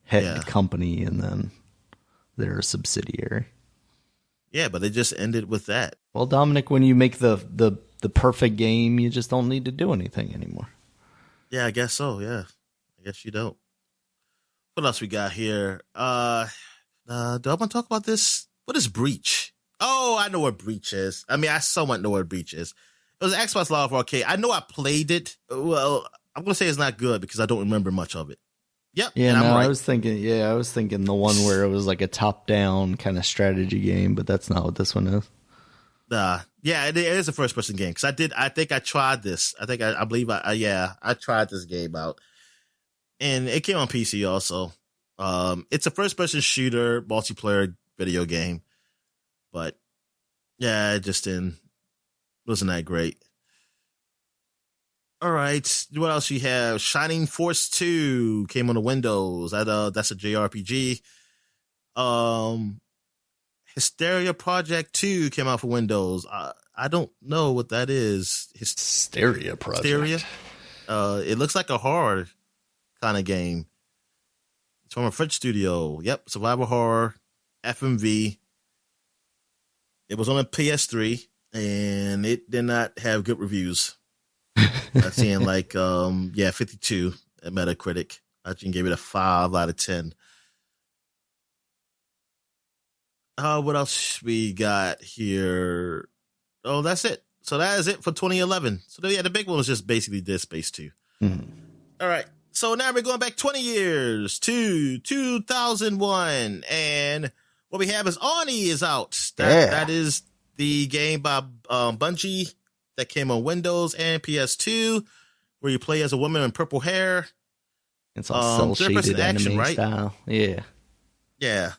head company, and then they're a subsidiary. Yeah, but they just ended with that. Well, Dominic, when you make the perfect game, you just don't need to do anything anymore. Yeah, I guess so. Yeah, I guess you don't. What else we got here? Do I want to talk about this? What is Breach? Oh, I know what Breach is. I mean, I somewhat know what Breach is. It was an Xbox Live Arcade. I know I played it. Well, I'm going to say it's not good because I don't remember much of it. Yep. Yeah, no, right. I was thinking the one where it was like a top-down kind of strategy game, but that's not what this one is. Yeah, it is a first-person game because I think I tried this. I believe I tried this game out, and it came on PC also. It's a first-person shooter multiplayer video game, but yeah, it just wasn't that great. All right, what else you have? Shining Force 2 came on the Windows. That's a JRPG. Hysteria Project 2 came out for Windows. I don't know what that is. Hysteria Project. Hysteria. It looks like a horror kind of game. It's from a French studio. Yep, survival horror, FMV. It was on a PS3, and it did not have good reviews. I'm seeing 52 at Metacritic. I can give it a 5 out of 10. What else we got here? Oh, that's it. So that is it for 2011. So yeah, the big one was just basically Dead Space 2. Mm-hmm. All right. So now we're going back 20 years to 2001. And what we have is Oni is out. That is the game by Bungie that came on Windows and PS2, where you play as a woman in purple hair. It's all cel-shaded anime right? style. Yeah. Yeah.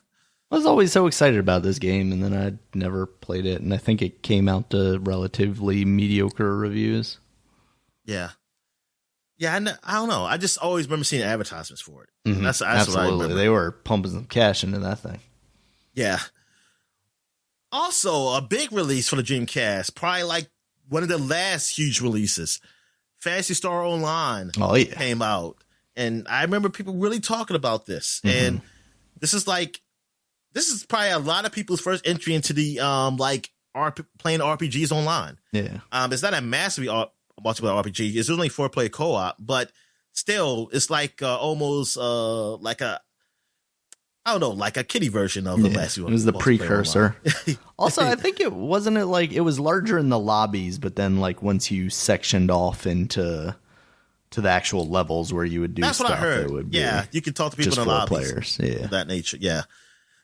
I was always so excited about this game, and then I never played it, and I think it came out to relatively mediocre reviews. Yeah. Yeah, I don't know. I just always remember seeing advertisements for it. Mm-hmm. That's absolutely what I remember. They were pumping some cash into that thing. Yeah. Also, a big release for the Dreamcast, probably like one of the last huge releases. Phantasy Star Online came out, and I remember people really talking about this. Mm-hmm. And this is probably a lot of people's first entry into the playing RPGs online. Yeah. It's not a massively multiplayer RPG. It's only 4-player co-op, but still, it's like almost like a kiddie version of the last one. It was the precursor. Also, I think it was larger in the lobbies, but then like once you sectioned off into the actual levels where you would do that's stuff, what I heard. It would be you could talk to people in the lobbies. Players. Yeah. Of that nature. Yeah.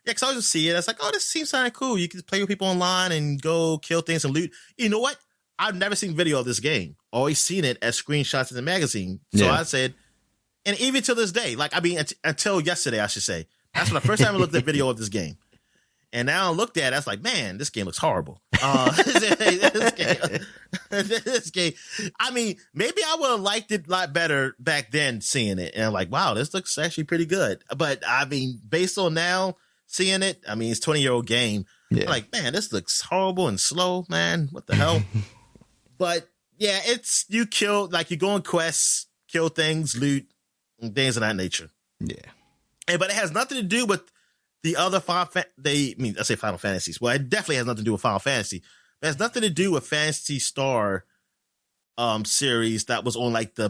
Yeah, because I always see it. It's like, oh, this seems kind of cool. You can play with people online and go kill things and loot. You know what? I've never seen video of this game. Always seen it as screenshots in the magazine. So I said, and even to this day, until yesterday, I should say, that's when the first time I looked at video of this game. And now I looked at it, I was like, man, this game looks horrible. This game, I mean, maybe I would have liked it a lot better back then seeing it. And I'm like, wow, this looks actually pretty good. But I mean, based on now seeing it, I mean, it's a 20-year-old game. Yeah. I'm like, man, this looks horrible and slow, man. What the hell? But yeah, you go on quests, kill things, loot, and things of that nature. Yeah. But it has nothing to do with the other I say Final Fantasies. Well, it definitely has nothing to do with Final Fantasy. It has nothing to do with Phantasy Star series that was on like the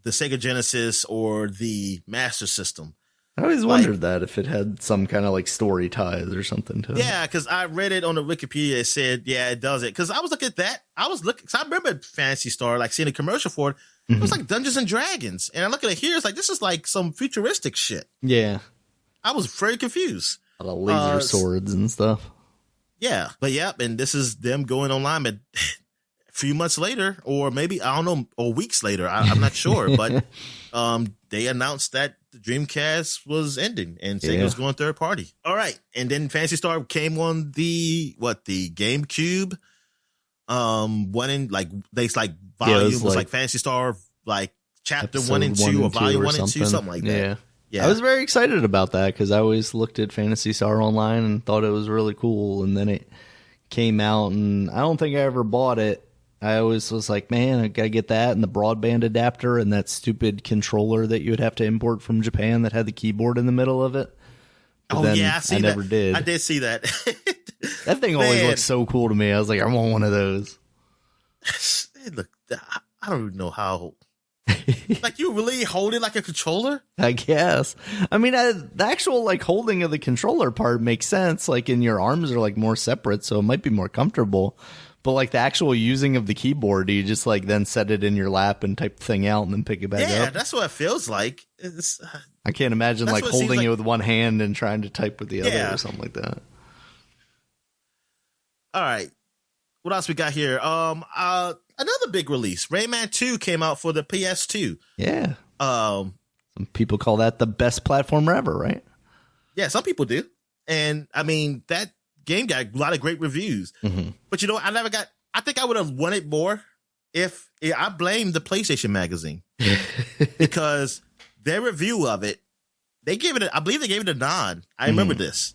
Sega Genesis or the Master System. I always wondered that if it had some kind of like story ties or something to it. Yeah, because I read it on the Wikipedia. It said, yeah, it does it. Because I was looking at that. Because I remember Phantasy Star, like seeing a commercial for it. It was like Dungeons and Dragons. And I look at it here, it's like, this is like some futuristic shit. Yeah. I was very confused. A lot of laser swords and stuff. Yeah, but and this is them going online a few months later, or maybe, I don't know, or weeks later. I'm not sure, but they announced that the Dreamcast was ending and Sega was going third party. All right, and then Phantasy Star came on the GameCube. One in volume was like Phantasy Star chapter 1 and 2 or volume 1 and 2, something like that. Yeah. I was very excited about that because I always looked at Phantasy Star online and thought it was really cool. And then it came out, and I don't think I ever bought it. I always was like, man, I gotta get that and the broadband adapter and that stupid controller that you would have to import from Japan that had the keyboard in the middle of it. But I never did. I did see that. That thing always looked so cool to me. I was like, I want one of those. Look, I don't even know how. Like, you really hold it like a controller? I guess. I mean, the actual holding of the controller part makes sense. Like, and your arms are more separate, so it might be more comfortable. But the actual using of the keyboard, you just then set it in your lap and type the thing out and then pick it back up. Yeah, that's what it feels like. I can't imagine holding it with one hand and trying to type with the other or something like that. All right. What else we got here? Another big release. Rayman 2 came out for the PS2. Yeah. Some people call that the best platformer ever, right? Yeah, some people do. And I mean, that game got a lot of great reviews. Mm-hmm. But I think I would have wanted more if I blamed the PlayStation Magazine because their review of it, I believe they gave it a 9. I remember this,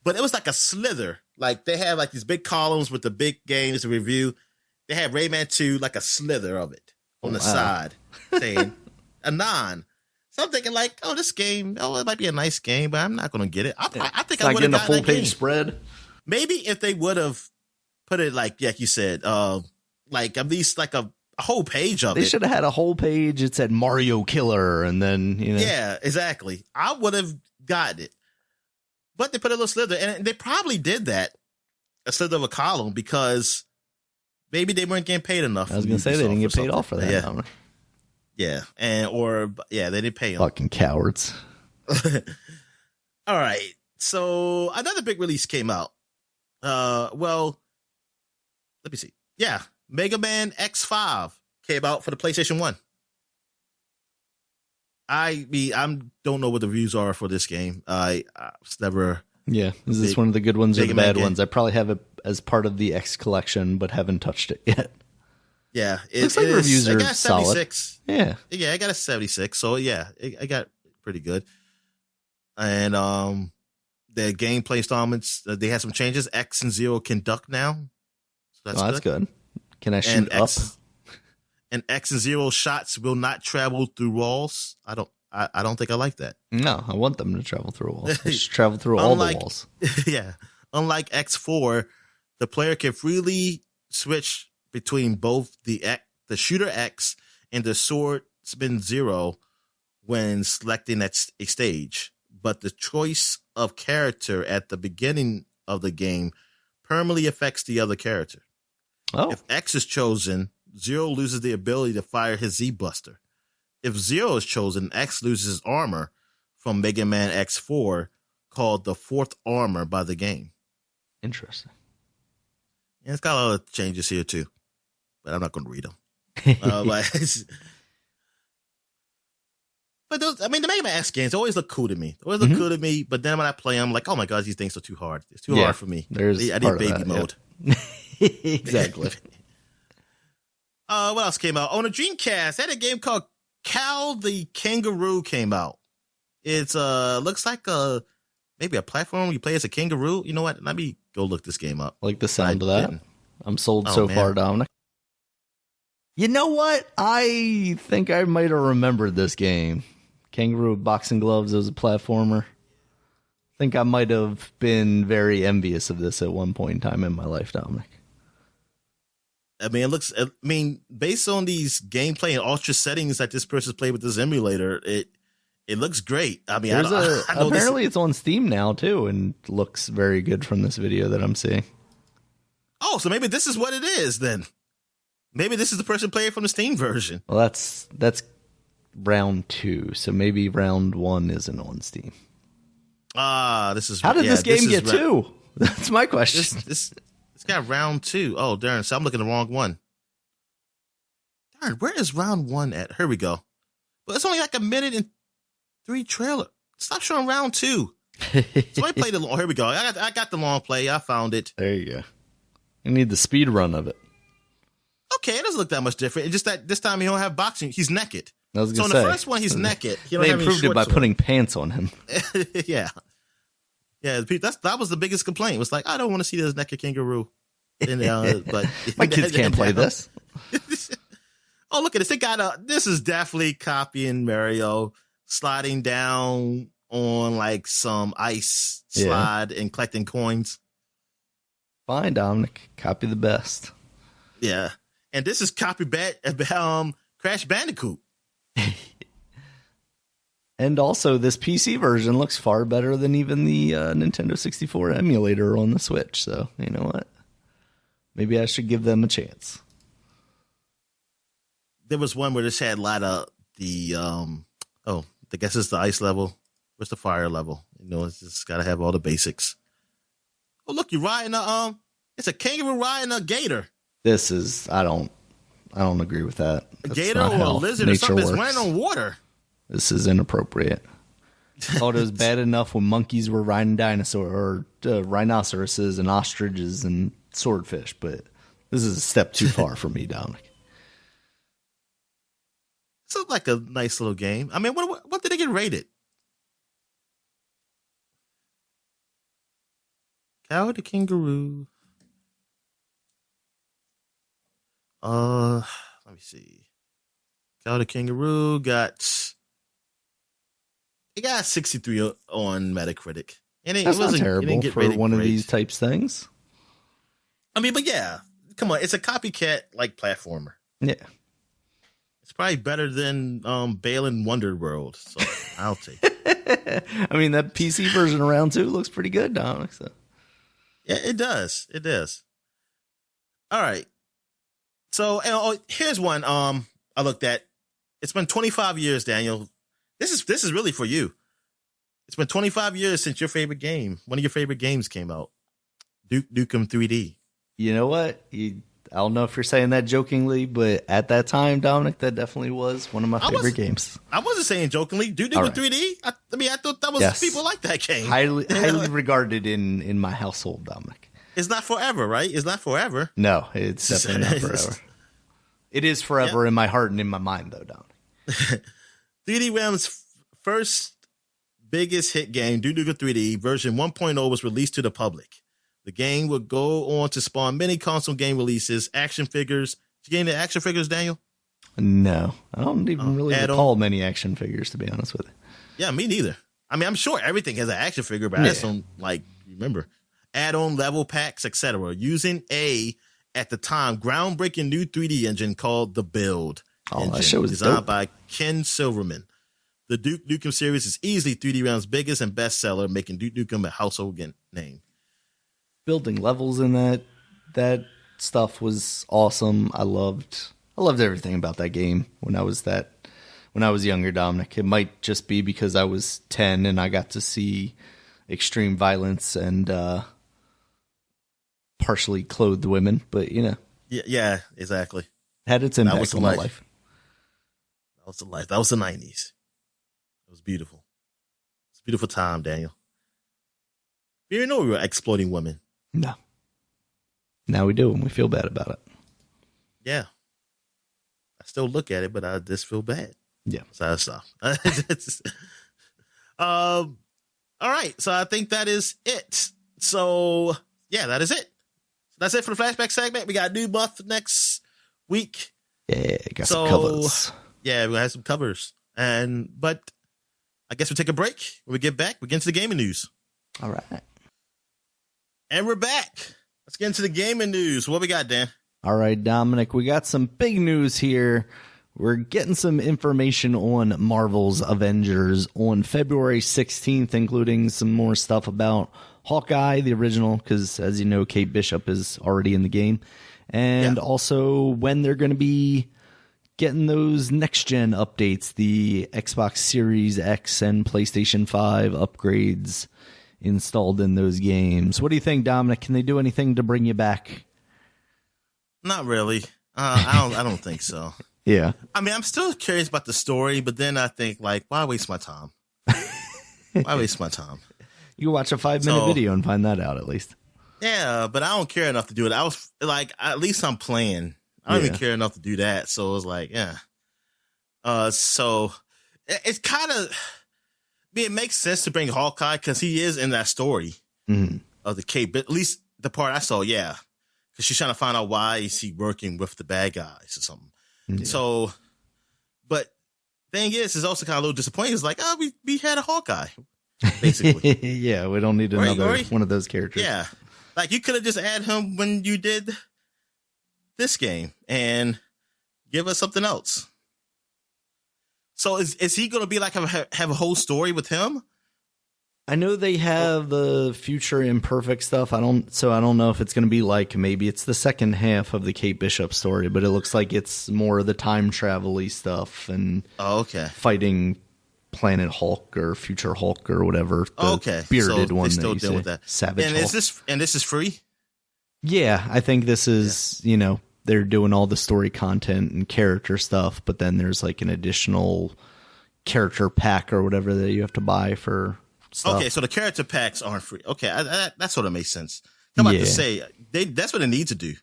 but it was like a slither. They had these big columns with the big games to review. They had Rayman 2, like a slither of it on the side saying a 9. So I'm thinking this game, it might be a nice game, but I'm not going to get it. I think I would have gotten a full page spread. Maybe if they would have put it like you said, at least a whole page of it. They should have had a whole page. It said Mario Killer, and then Yeah, exactly. I would have gotten it, but they put a little slither, and they probably did that, a slither of a column, because maybe they weren't getting paid enough. I was going to say they didn't get paid off for that. Yeah, they didn't pay them. Fucking cowards. All right, so another big release came out. Let me see. Yeah, Mega Man X5 came out for the PlayStation 1. I don't know what the reviews are for this game. I was never. Yeah, is this one of the good ones or the bad ones? I probably have it as part of the X collection, but haven't touched it yet. Yeah, looks like the reviews are solid. Yeah, I got a 76. So yeah, I got pretty good. And the gameplay installments, they had some changes. X and Zero can duck now, so that's good. Can I shoot up? And X and Zero shots will not travel through walls. I don't think I like that. No, I want them to travel through walls. They should travel through all the walls. Yeah, unlike X4, the player can freely switch between both the shooter X and the swordsman Zero when selecting a stage. But the choice of character at the beginning of the game permanently affects the other character. Oh. If X is chosen, Zero loses the ability to fire his Z-Buster. If Zero is chosen, X loses his armor from Mega Man X4, called the fourth armor by the game. Interesting. And it's got a lot of changes here too, but I'm not going to read them. But the Mega Man X games always look cool to me. But then when I play them, I'm like, oh my God, these things are too hard. It's too hard for me. I need baby mode. Yeah. Exactly. What else came out? On the Dreamcast, they had a game called Cal the Kangaroo came out. It's looks like maybe a platform you play as a kangaroo. You know what? Let me go look this game up. Like the sound of that? I'm sold so far, Dominic. You know what? I think I might have remembered this game. Kangaroo with boxing gloves as a platformer. I think I might have been very envious of this at one point in time in my life, Dominic. Based on these gameplay and ultra settings that this person's played with this emulator, it looks great. Apparently it's on Steam now too, and looks very good from this video that I'm seeing. Oh, so maybe this is what it is then. Maybe this is the person playing from the Steam version. Well, that's round 2, so maybe round 1 isn't on Steam. This is how did this game get 2? That's my question. This got round 2. Oh, darn! So I'm looking at the wrong one. Darn, where is round 1 at? Here we go. But it's only like a minute and 3 trailer. Stop showing round 2. So I played the long. Here we go. I got the long play. I found it. There you go. You need the speed run of it. Okay, it doesn't look that much different. It's just that this time he don't have boxing. He's naked. I was so gonna in say, the first one, he's naked. They improved it by putting pants on him. Yeah. That was the biggest complaint. It was like, I don't want to see this naked kangaroo. But my kids can't play this. Oh, look at this. This is definitely copying Mario sliding down on like some ice slide and collecting coins. Fine, Dominic. Copy the best. Yeah. And this is Crash Bandicoot. And also, this PC version looks far better than even the Nintendo 64 emulator on the Switch. So, you know what? Maybe I should give them a chance. There was one where this had a lot of the, I guess it's the ice level. What's the fire level? You know, it's just got to have all the basics. Oh, look, you're riding it's a kangaroo riding a gator. This is, I don't agree with that. A gator or a lizard or something that's running on water. This is inappropriate. I thought it was bad enough when monkeys were riding rhinoceroses and ostriches and swordfish, but this is a step too far for me, Dominic. It's like a nice little game. I mean, what did it get rated? Cow the kangaroo. Let me see. Cow the kangaroo got 63 on Metacritic. And That's not terrible for one of these types things. I mean, but yeah, come on, it's a copycat like platformer. Yeah, it's probably better than Balen Wonderworld. So I'll take it. I mean, that PC version of round 2 looks pretty good, Dominic. So. Yeah, it does. It does. All right. So here's one I looked at. It's been 25 years, Daniel. This is really for you. It's been 25 years since your favorite game, one of your favorite games came out. Nukem 3D. You know what? I don't know if you're saying that jokingly, but at that time, Dominic, that definitely was one of my favorite games. I wasn't saying jokingly. Nukem 3D? I thought that was people like that game. Highly regarded in my household, Dominic. It's not forever, right? It's not forever. No, it's definitely not forever. It is forever in my heart and in my mind, though, Dominic. 3D Realm's first biggest hit game, Nukem 3D, version 1.0 was released to the public. The game would go on to spawn many console game releases, action figures. Did you get into action figures, Daniel? No, I don't even really recall many action figures, to be honest with you. Yeah, me neither. I mean, I'm sure everything has an action figure, but I just don't remember. Add-on level packs, etc. Using at the time, groundbreaking new 3D engine called the Build engine, that shit was designed dope. by Ken Silverman. The Duke Nukem series is easily 3D Realm's biggest and best seller, making Duke Nukem a household name. Building levels in that stuff was awesome. I loved everything about that game when I was younger, Dominic. It might just be because I was 10 and I got to see extreme violence and partially clothed women, but you know. Yeah, exactly. Had its impact on my life. That was the life. That was the 90s. It was beautiful. It's a beautiful time, Daniel. You didn't know we were exploiting women. No. Now we do, and we feel bad about it. Yeah. I still look at it, but I just feel bad. Yeah. So that's stuff. All right. So I think that is it. So yeah, that is it. That's it for the flashback segment. We got a new month next week. Yeah, got some covers. Yeah, we're gonna have some covers. But I guess we'll take a break. When we get back, we get into the gaming news. All right. And we're back. Let's get into the gaming news. What we got, Dan? All right, Dominic, we got some big news here. We're getting some information on Marvel's Avengers on February 16th, including some more stuff about Hawkeye, the original, because as you know, Kate Bishop is already in the game. And also when they're going to be getting those next-gen updates, the Xbox Series X and PlayStation 5 upgrades installed in those games. What do you think, Dominic? Can they do anything to bring you back? Not really. I don't think so. Yeah. I mean, I'm still curious about the story, but then I think, like, why waste my time? Why waste my time? You can watch a 5-minute video and find that out at least. Yeah, but I don't care enough to do it. I was like, at least I'm playing. I don't even care enough to do that. So it was like, yeah. So it's kind of, it makes sense to bring Hawkeye because he is in that story of the Cape. But at least the part I saw, yeah. Because she's trying to find out why is he working with the bad guys or something. Yeah. So, but thing is, it's also kind of a little disappointing. It's like, oh, we had a Hawkeye, basically. Yeah, we don't need another one of those characters. Yeah. Like, you could have just added him when you did this game and give us something else. So is he going to be like have a whole story with him? I know they have the future imperfect stuff. I don't know if it's going to be like, maybe it's the second half of the Kate Bishop story, but it looks like it's more of the time travel-y stuff and fighting Planet Hulk or Future Hulk or whatever. The bearded one. Still deal with that. Savage Hulk. This is free? Yeah, I think this is, they're doing all the story content and character stuff, but then there's like an additional character pack or whatever that you have to buy for stuff. Okay, so the character packs aren't free. Okay, that sort of makes sense. I'm about to say, that's what they need to do.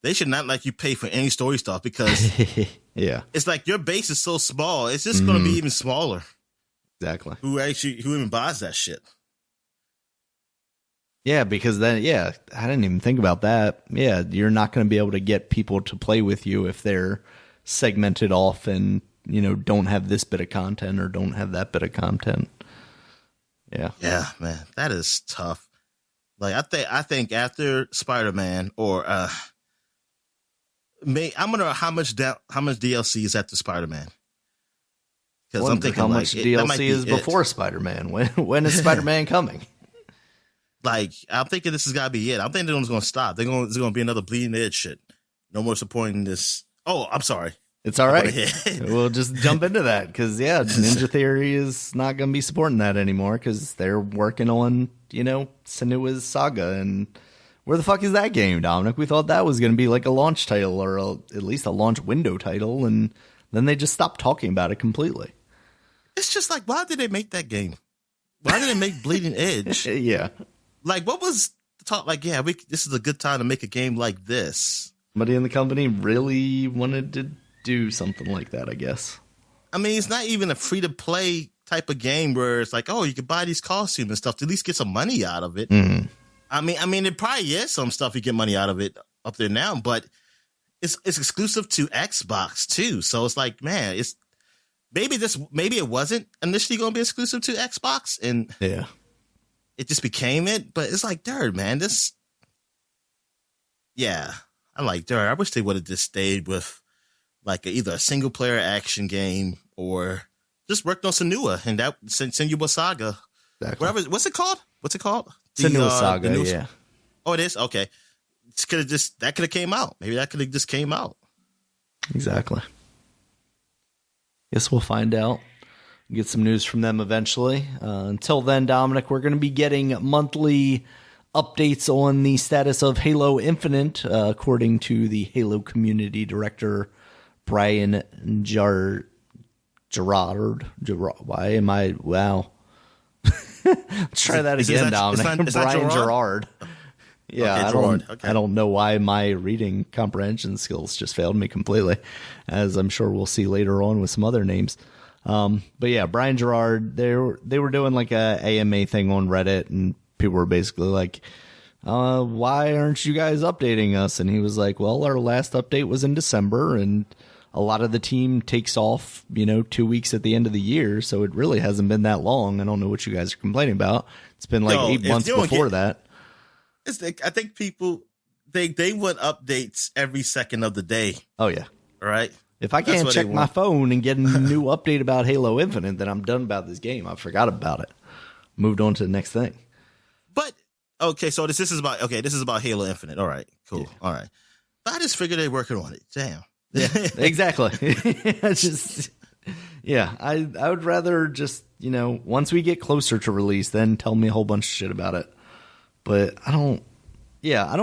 They should not let you pay for any story stuff because it's like your base is so small. It's just going to be even smaller. Exactly. Who even buys that shit? Yeah, because then, I didn't even think about that. Yeah, you're not going to be able to get people to play with you if they're segmented off and, don't have this bit of content or don't have that bit of content. Yeah. Yeah, man, that is tough. Like, I think after Spider-Man or I'm wondering how much DLC is after Spider-Man. Because I'm thinking how much DLC is before Spider-Man. When is Spider-Man coming? Like, I'm thinking this has got to be it. I'm thinking they're going to stop. There's going to be another Bleeding Edge shit. No more supporting this. Oh, I'm sorry. It's all right. We'll just jump into that because, Ninja Theory is not going to be supporting that anymore because they're working on, Senua's Saga. And where the fuck is that game, Dominic? We thought that was going to be like a launch title or at least a launch window title. And then they just stopped talking about it completely. It's just like, why did they make that game? Why did they make Bleeding Edge? Yeah. Like, what was the talk? Like, this is a good time to make a game like this. Somebody in the company really wanted to do something like that, I guess. I mean, it's not even a free-to-play type of game where it's like, oh, you can buy these costumes and stuff to at least get some money out of it. Mm-hmm. I mean, it probably is some stuff you get money out of it up there now, but it's exclusive to Xbox too. So it's like, man, maybe it wasn't initially going to be exclusive to Xbox, and it just became it. But it's like, dude, man, I'm like, dude, I wish they would have just stayed with like either a single player action game or just worked on Senua and that Senua Saga. Exactly. Whatever. What's it called? Senua Saga. Yeah. Oh, it is? Okay. That could have came out. Maybe that could have just came out. Exactly. Guess we'll find out. Get some news from them eventually. Until then, Dominic, we're going to be getting monthly updates on the status of Halo Infinite, according to the Halo community director, Brian Gerard. Why am I? Wow. Let's try that again, Dominic. Brian Gerard. Yeah, okay, I don't know why my reading comprehension skills just failed me completely, as I'm sure we'll see later on with some other names. But yeah, Brian Gerard, they were doing like a AMA thing on Reddit, and people were basically like, why aren't you guys updating us? And he was like, well, our last update was in December, and a lot of the team takes off, 2 weeks at the end of the year, so it really hasn't been that long. I don't know what you guys are complaining about. It's been like 8 months before that. I think people, they want updates every second of the day. Oh, yeah. Right? If I can't check my phone and get a new update about Halo Infinite, then I'm done about this game. I forgot about it. Moved on to the next thing. But, okay, so this is about Halo Infinite. All right, cool. Yeah. All right. But I just figured they're working on it. Damn. Yeah, exactly. I would rather just, once we get closer to release, then tell me a whole bunch of shit about it. But I don't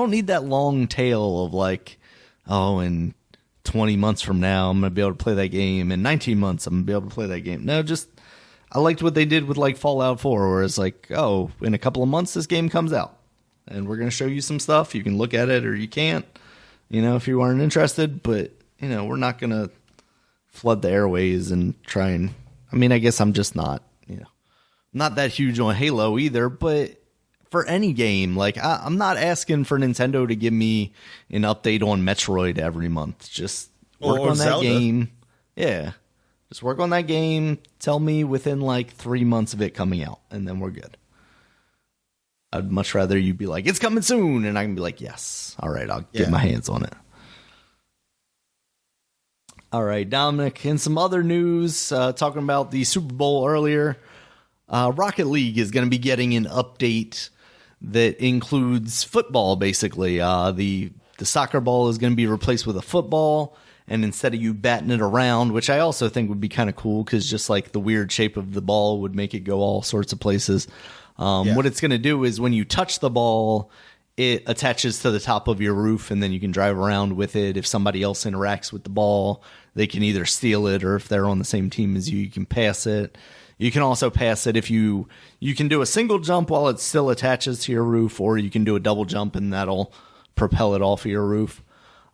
need that long tail of like, oh, in 20 months from now, I'm going to be able to play that game. In 19 months, I'm going to be able to play that game. No, I liked what they did with like Fallout 4, where it's like, oh, in a couple of months, this game comes out. And we're going to show you some stuff. You can look at it or you can't, if you aren't interested. But, we're not going to flood the airways and try and... I mean, I guess I'm just not, not that huge on Halo either. But for any game, like, I'm not asking for Nintendo to give me an update on Metroid every month. Just work on that Zelda. game. Yeah. Just work on that game. Tell me within like 3 months of it coming out, and then we're good. I'd much rather you be like, it's coming soon, and I can be like, yes. All right, I'll get my hands on it. All right, Dominic, in some other news, talking about the Super Bowl earlier, Rocket League is going to be getting an update that includes football, basically. The soccer ball is going to be replaced with a football, and instead of you batting it around, which I also think would be kind of cool, because just like the weird shape of the ball would make it go all sorts of places. What it's going to do is when you touch the ball, it attaches to the top of your roof, and then you can drive around with it. If somebody else interacts with the ball, they can either steal it, or if they're on the same team as you, you can pass it. You can also pass it if you can do a single jump while it still attaches to your roof, or you can do a double jump and that'll propel it off of your roof.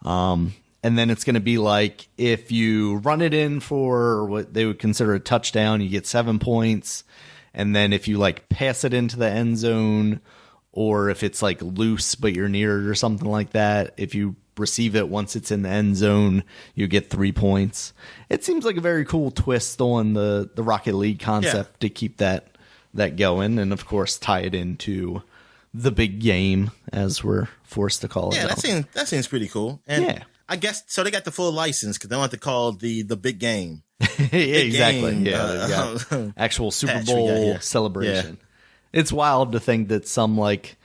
And then it's going to be like, if you run it in for what they would consider a touchdown, you get 7 points. And then if you like pass it into the end zone, or if it's like loose but you're near it or something like that, if you receive it once it's in the end zone, you get 3 points. It seems like a very cool twist on the Rocket League concept to keep that going, and of course tie it into the big game, as we're forced to call it. Yeah, that seems pretty cool. And I guess so. They got the full license because they want to call the big game. Exactly. Game, actual Super Bowl celebration. Yeah. It's wild to think that some like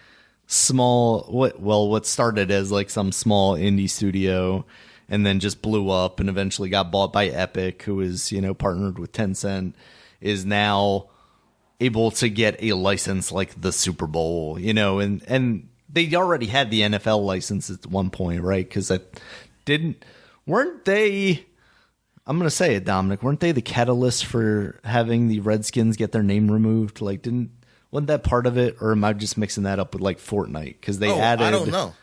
what started as like some small indie studio and then just blew up and eventually got bought by Epic, who is, partnered with Tencent, is now able to get a license like the Super Bowl, and they already had the NFL license at one point, right? Because weren't they, I'm going to say it, Dominic, weren't they the catalyst for having the Redskins get their name removed? Like, wasn't that part of it? Or am I just mixing that up with like Fortnite? Because they added, I don't know.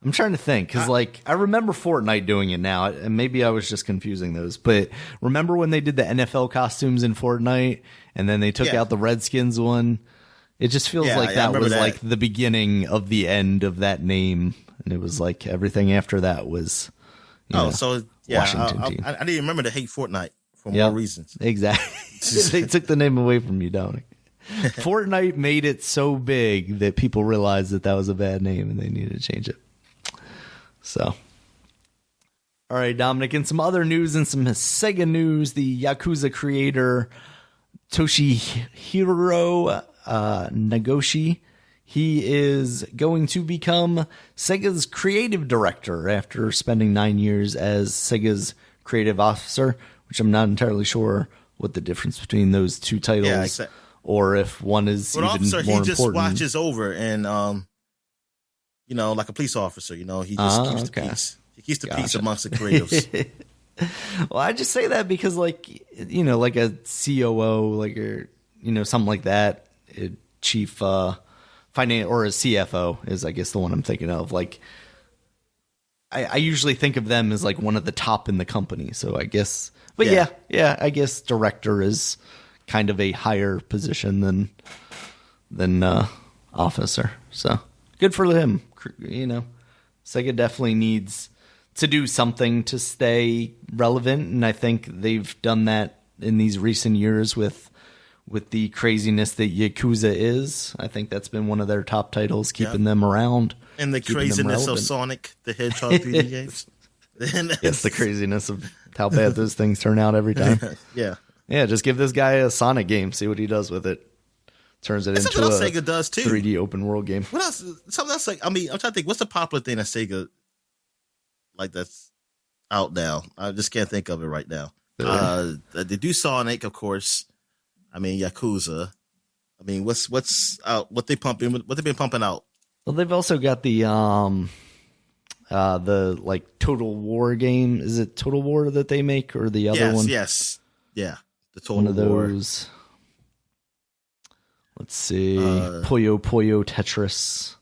I'm trying to think, because I remember Fortnite doing it now, and maybe I was just confusing those. But remember when they did the NFL costumes in Fortnite, and then they took out the Redskins one? It just feels like that was like the beginning of the end of that name, and it was like everything after that was. Washington team. I didn't remember to hate Fortnite for more reasons. Exactly, they took the name away from you, Dominic. Fortnite made it so big that people realized that was a bad name, and they needed to change it. So, all right, Dominic, in some other news and some Sega news, the Yakuza creator Toshihiro Nagoshi, he is going to become Sega's creative director after spending 9 years as Sega's creative officer, which I'm not entirely sure what the difference between those two titles or if one is even officer, more he important. just watches over and like a police officer, he just keeps the peace. He keeps the peace amongst the creatives. Well, I just say that because, like, like a COO, like, or, something like that, a chief finance or a CFO is, I guess, the one I'm thinking of. Like, I usually think of them as like one of the top in the company. So I guess, but I guess director is kind of a higher position than officer. So good for him. Sega definitely needs to do something to stay relevant, and I think they've done that in these recent years with the craziness that Yakuza is. I think that's been one of their top titles, keeping them around. And the craziness of Sonic the Hedgehog 3D games. Yes, the craziness of how bad those things turn out every time. Yeah, just give this guy a Sonic game, see what he does with it. Turns it into a Sega does too. 3D open world game. What else? Something else I'm trying to think. What's the popular thing that Sega like that's out now. I just can't think of it right now. They do Sonic, of course. I mean, Yakuza. I mean, what's out? What they pumping? What they've been pumping out? Well, they've also got the like Total War game. Is it Total War that they make, or the other one? Yes, yeah, the Total one of War. those. Let's see, Puyo Puyo Tetris,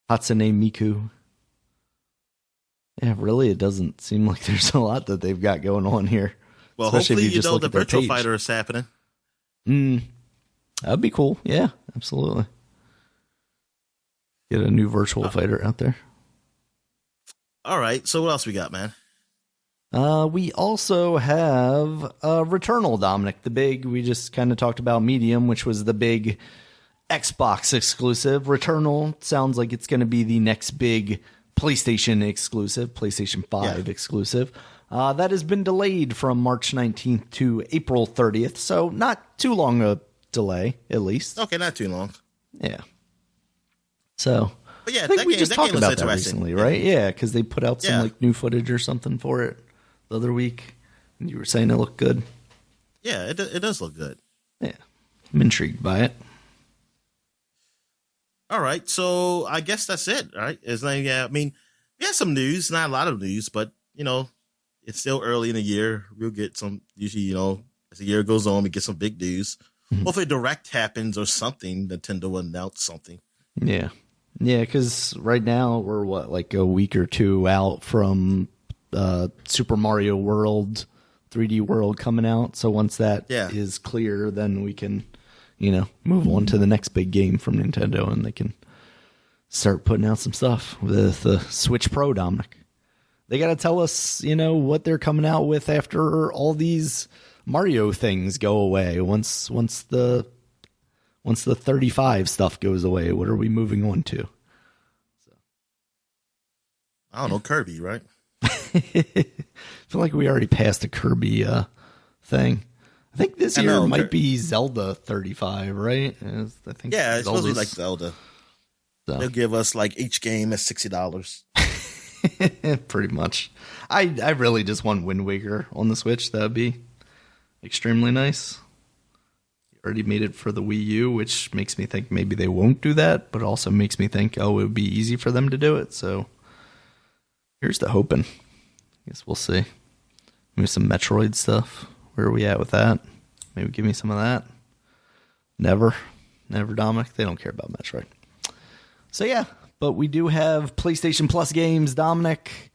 Hatsune Miku. Yeah, really, it doesn't seem like there's a lot that they've got going on here. Well, especially hopefully if you the Virtual Fighter is happening. That'd be cool. Yeah, absolutely. Get a new Virtual Fighter out there. All right, so what else we got, man? We also have Returnal, Dominic. We just kind of talked about Medium, which was the big Xbox exclusive. Returnal sounds like it's going to be the next big PlayStation exclusive, PlayStation 5 exclusive. That has been delayed from March 19th to April 30th, so not too long a delay, at least. Okay, not too long. Yeah. So, but yeah, I think we game, just talked about that interesting. recently, right? Yeah, because they put out some like new footage or something for it the other week, and you were saying it looked good. Yeah, it does look good. Yeah, I'm intrigued by it. All right, so I guess that's it, right? It's like, I mean, we have some news, not a lot of news, but, it's still early in the year. We'll get some, usually, as the year goes on, we get some big news. Mm-hmm. Hopefully Direct happens or something, Nintendo will announce something. Yeah. Yeah, because right now we're, like a week or two out from Super Mario World, 3D World coming out. So once that is clear, then we can... move on to the next big game from Nintendo, and they can start putting out some stuff with the Switch Pro, Dominic. They got to tell us, what they're coming out with after all these Mario things go away. Once the 35 stuff goes away, what are we moving on to? I don't know, Kirby, right? I feel like we already passed a Kirby thing. I think this year might be Zelda 35, right? I think it's supposed to be like Zelda. So. They'll give us like each game at $60. Pretty much. I really just want Wind Waker on the Switch. That'd be extremely nice. You already made it for the Wii U, which makes me think maybe they won't do that, but also makes me think, it would be easy for them to do it. So here's the hoping. I guess we'll see. Maybe some Metroid stuff. Where are we at with that? Maybe give me some of that. Never, Dominic. They don't care about Metroid. So yeah, but we do have PlayStation Plus games, Dominic.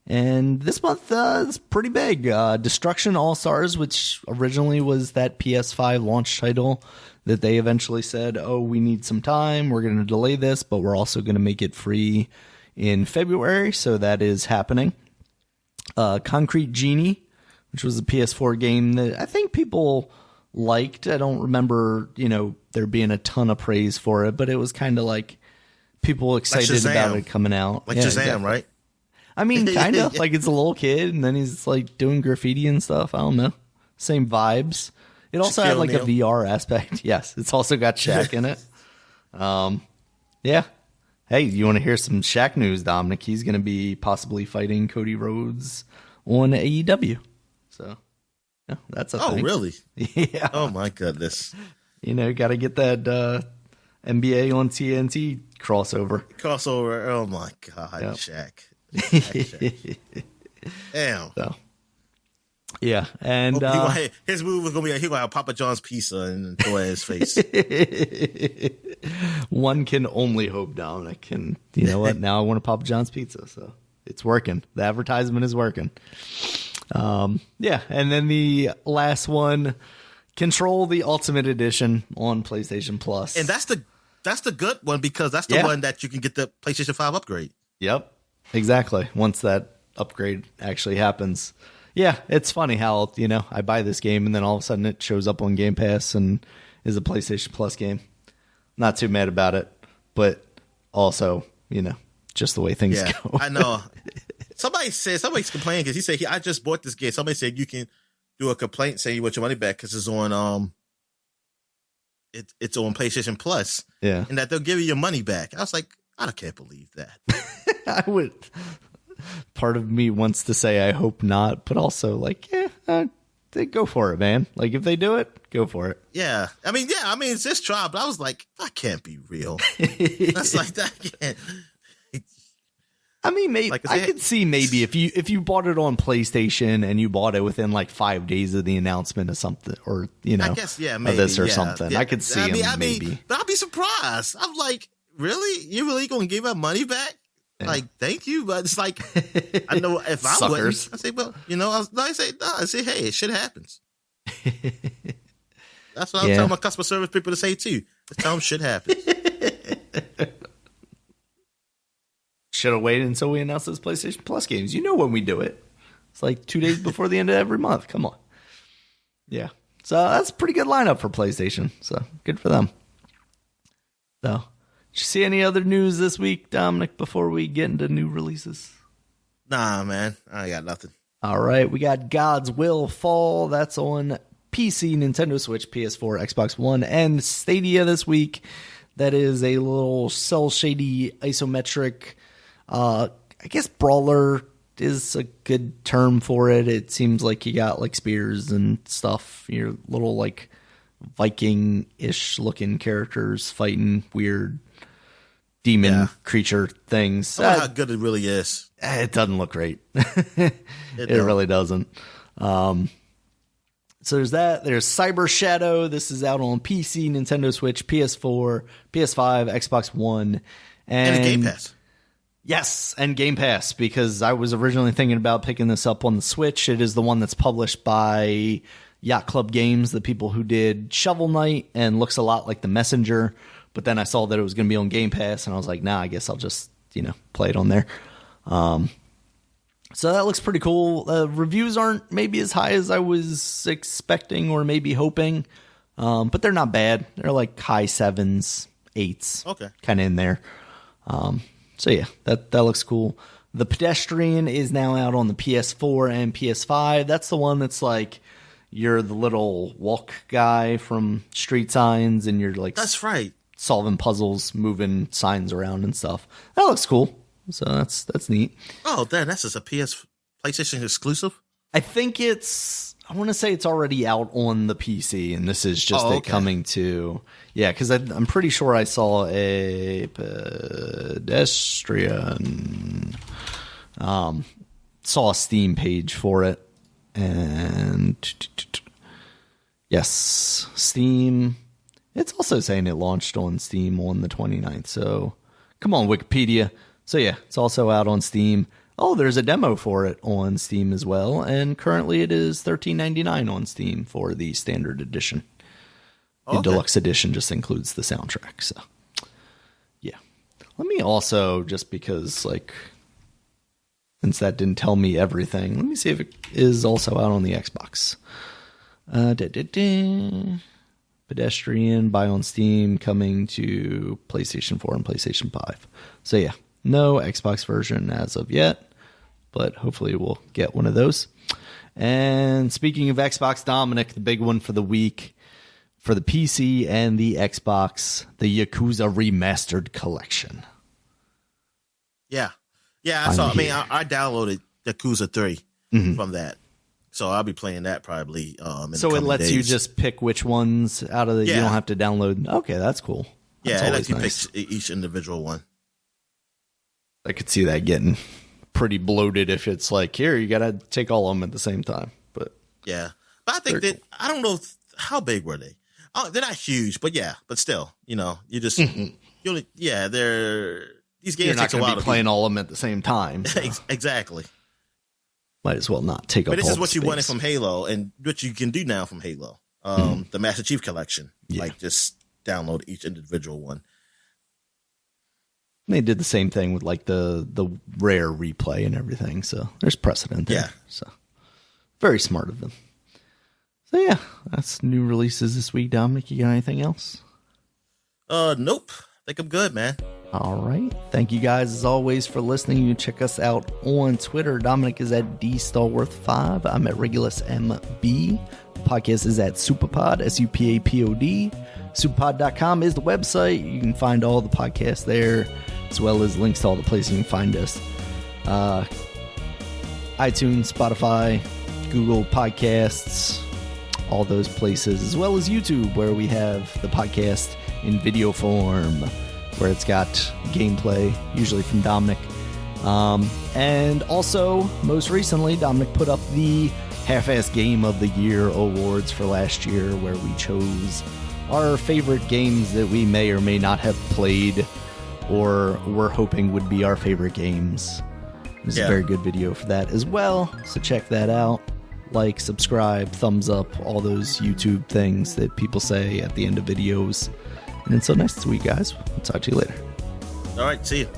And this month is pretty big. Destruction All-Stars, which originally was that PS5 launch title that they eventually said, we need some time. We're going to delay this, but we're also going to make it free in February. So that is happening. Concrete Genie, which was a PS4 game that I think people liked. I don't remember, there being a ton of praise for it, but it was kind of like people excited about it coming out. Like Shazam, exactly. Right? I mean, kind of. Like it's a little kid, and then he's like doing graffiti and stuff. I don't know. Same vibes. It also had like a VR aspect. Yes, it's also got Shaq in it. Yeah. Hey, you want to hear some Shaq news, Dominic? He's going to be possibly fighting Cody Rhodes on AEW. So, yeah, that's a thing. Oh, really? Yeah. Oh, my goodness. Got to get that NBA on TNT crossover. Oh, my God, yep. Shaq. Damn. So, yeah, and his move was going to be he going to have Papa John's pizza and throw it in his face. One can only hope, Dominic. And you know what? Now I want a Papa John's pizza, so it's working. The advertisement is working. Yeah, and then the last one, Control the Ultimate Edition on PlayStation Plus, and that's the good one because that's the one that you can get the PlayStation 5 upgrade. Yep, exactly. Once that upgrade actually happens, yeah, it's funny how I buy this game and then all of a sudden it shows up on Game Pass and is a PlayStation Plus game. Not too mad about it, but also just the way things go. I know. Somebody's complaining because he said, I just bought this game. Somebody said you can do a complaint saying you want your money back because it's on it's on PlayStation Plus. Yeah. And that they'll give you your money back. I was like, I can't believe that. I would. Part of me wants to say I hope not, but also like, they go for it, man. Like if they do it, go for it. Yeah. I mean, it's this trial, but I was like, that can't be real. That's like, that can't. I mean, maybe like I could see maybe if you bought it on PlayStation and you bought it within like 5 days of the announcement of something, or I guess, maybe, of this or something. Yeah. I could see maybe. But I'll be surprised. I'm like, really? You really gonna give our money back? Yeah. Like, thank you, but it's like, I know if I wouldn't, I say, well, I say, hey, shit happens. That's what I'm telling my customer service people to say too. Just tell them shit happens. Should have waited until we announced those PlayStation Plus games. You know when we do it. It's like 2 days before the end of every month. Come on. Yeah. So that's a pretty good lineup for PlayStation. So good for them. So, did you see any other news this week, Dominic, before we get into new releases? Nah, man. I got nothing. All right. We got God's Will Fall. That's on PC, Nintendo Switch, PS4, Xbox One, and Stadia this week. That is a little cel-shady isometric, I guess brawler is a good term for it. It seems like you got like spears and stuff. Your little like Viking-ish looking characters fighting weird demon creature things. I wonder how good it really is. It doesn't look great. It really doesn't. So there's that. There's Cyber Shadow. This is out on PC, Nintendo Switch, PS4, PS5, Xbox One, and Game Pass. Yes, and Game Pass, because I was originally thinking about picking this up on the Switch. It is the one that's published by Yacht Club Games, the people who did Shovel Knight, and looks a lot like The Messenger. But then I saw that it was going to be on Game Pass, and I was like, nah, I guess I'll just, play it on there. So that looks pretty cool. Reviews aren't maybe as high as I was expecting or maybe hoping, but they're not bad. They're like high 7s, 8s, okay, kind of in there. So yeah, that looks cool. The Pedestrian is now out on the PS4 and PS5. That's the one that's like you're the little walk guy from Street Signs, and you're like, that's right, solving puzzles, moving signs around and stuff. That looks cool. So that's neat. Oh, that's just a PlayStation exclusive? I think I want to say it's already out on the PC, and this is just it coming to, because I'm pretty sure I saw a Pedestrian, saw a Steam page for it, and yes, Steam. It's also saying it launched on Steam on the 29th, so come on, Wikipedia. So yeah, it's also out on Steam. Oh, there's a demo for it on Steam as well, and currently it is $13.99 on Steam for the standard edition. The deluxe edition just includes the soundtrack. So yeah, let me also, just because since that didn't tell me everything, let me see if it is also out on the Xbox. Pedestrian, buy on Steam, coming to PlayStation 4 and PlayStation 5. So yeah. No Xbox version as of yet, but hopefully we'll get one of those. And speaking of Xbox, Dominic, the big one for the week for the PC and the Xbox, the Yakuza Remastered Collection. Yeah. I saw. I mean, I downloaded Yakuza 3 from that, so I'll be playing that probably. So it lets you just pick which ones out of the. You don't have to download. Okay, that's cool. That's it lets you pick each individual one. I could see that getting pretty bloated if it's like, here, you got to take all of them at the same time. But yeah, but I think that, cool. I don't know how big were they? Oh, they're not huge, but still, you just, these games You're not going to be playing all of them at the same time. So. Exactly. Might as well not take up all the space. But this is what you wanted from Halo, and what you can do now from Halo. The Master Chief Collection. Yeah. Just download each individual one. They did the same thing with the rare replay and everything, so there's precedent there. Yeah. So very smart of them. So yeah, that's new releases this week. Dominic, you got anything else? Nope. I think I'm good, man. All right. Thank you guys, as always, for listening. You can check us out on Twitter. Dominic is at DStallworth5. I'm at RegulusMB. The podcast is at Supapod, SUPAPOD. Supapod.com is the website. You can find all the podcasts there, as well as links to all the places you can find us. iTunes, Spotify, Google Podcasts, all those places, as well as YouTube, where we have the podcast in video form, where it's got gameplay, usually from Dominic. And also, most recently, Dominic put up the Half-Ass Game of the Year awards for last year, where we chose our favorite games that we may or may not have played, or we're hoping would be our favorite games. There's a very good video for that as well, so check that out. Like, subscribe, thumbs up, all those YouTube things that people say at the end of videos. And until next week, guys, we'll talk to you later. All right, see you.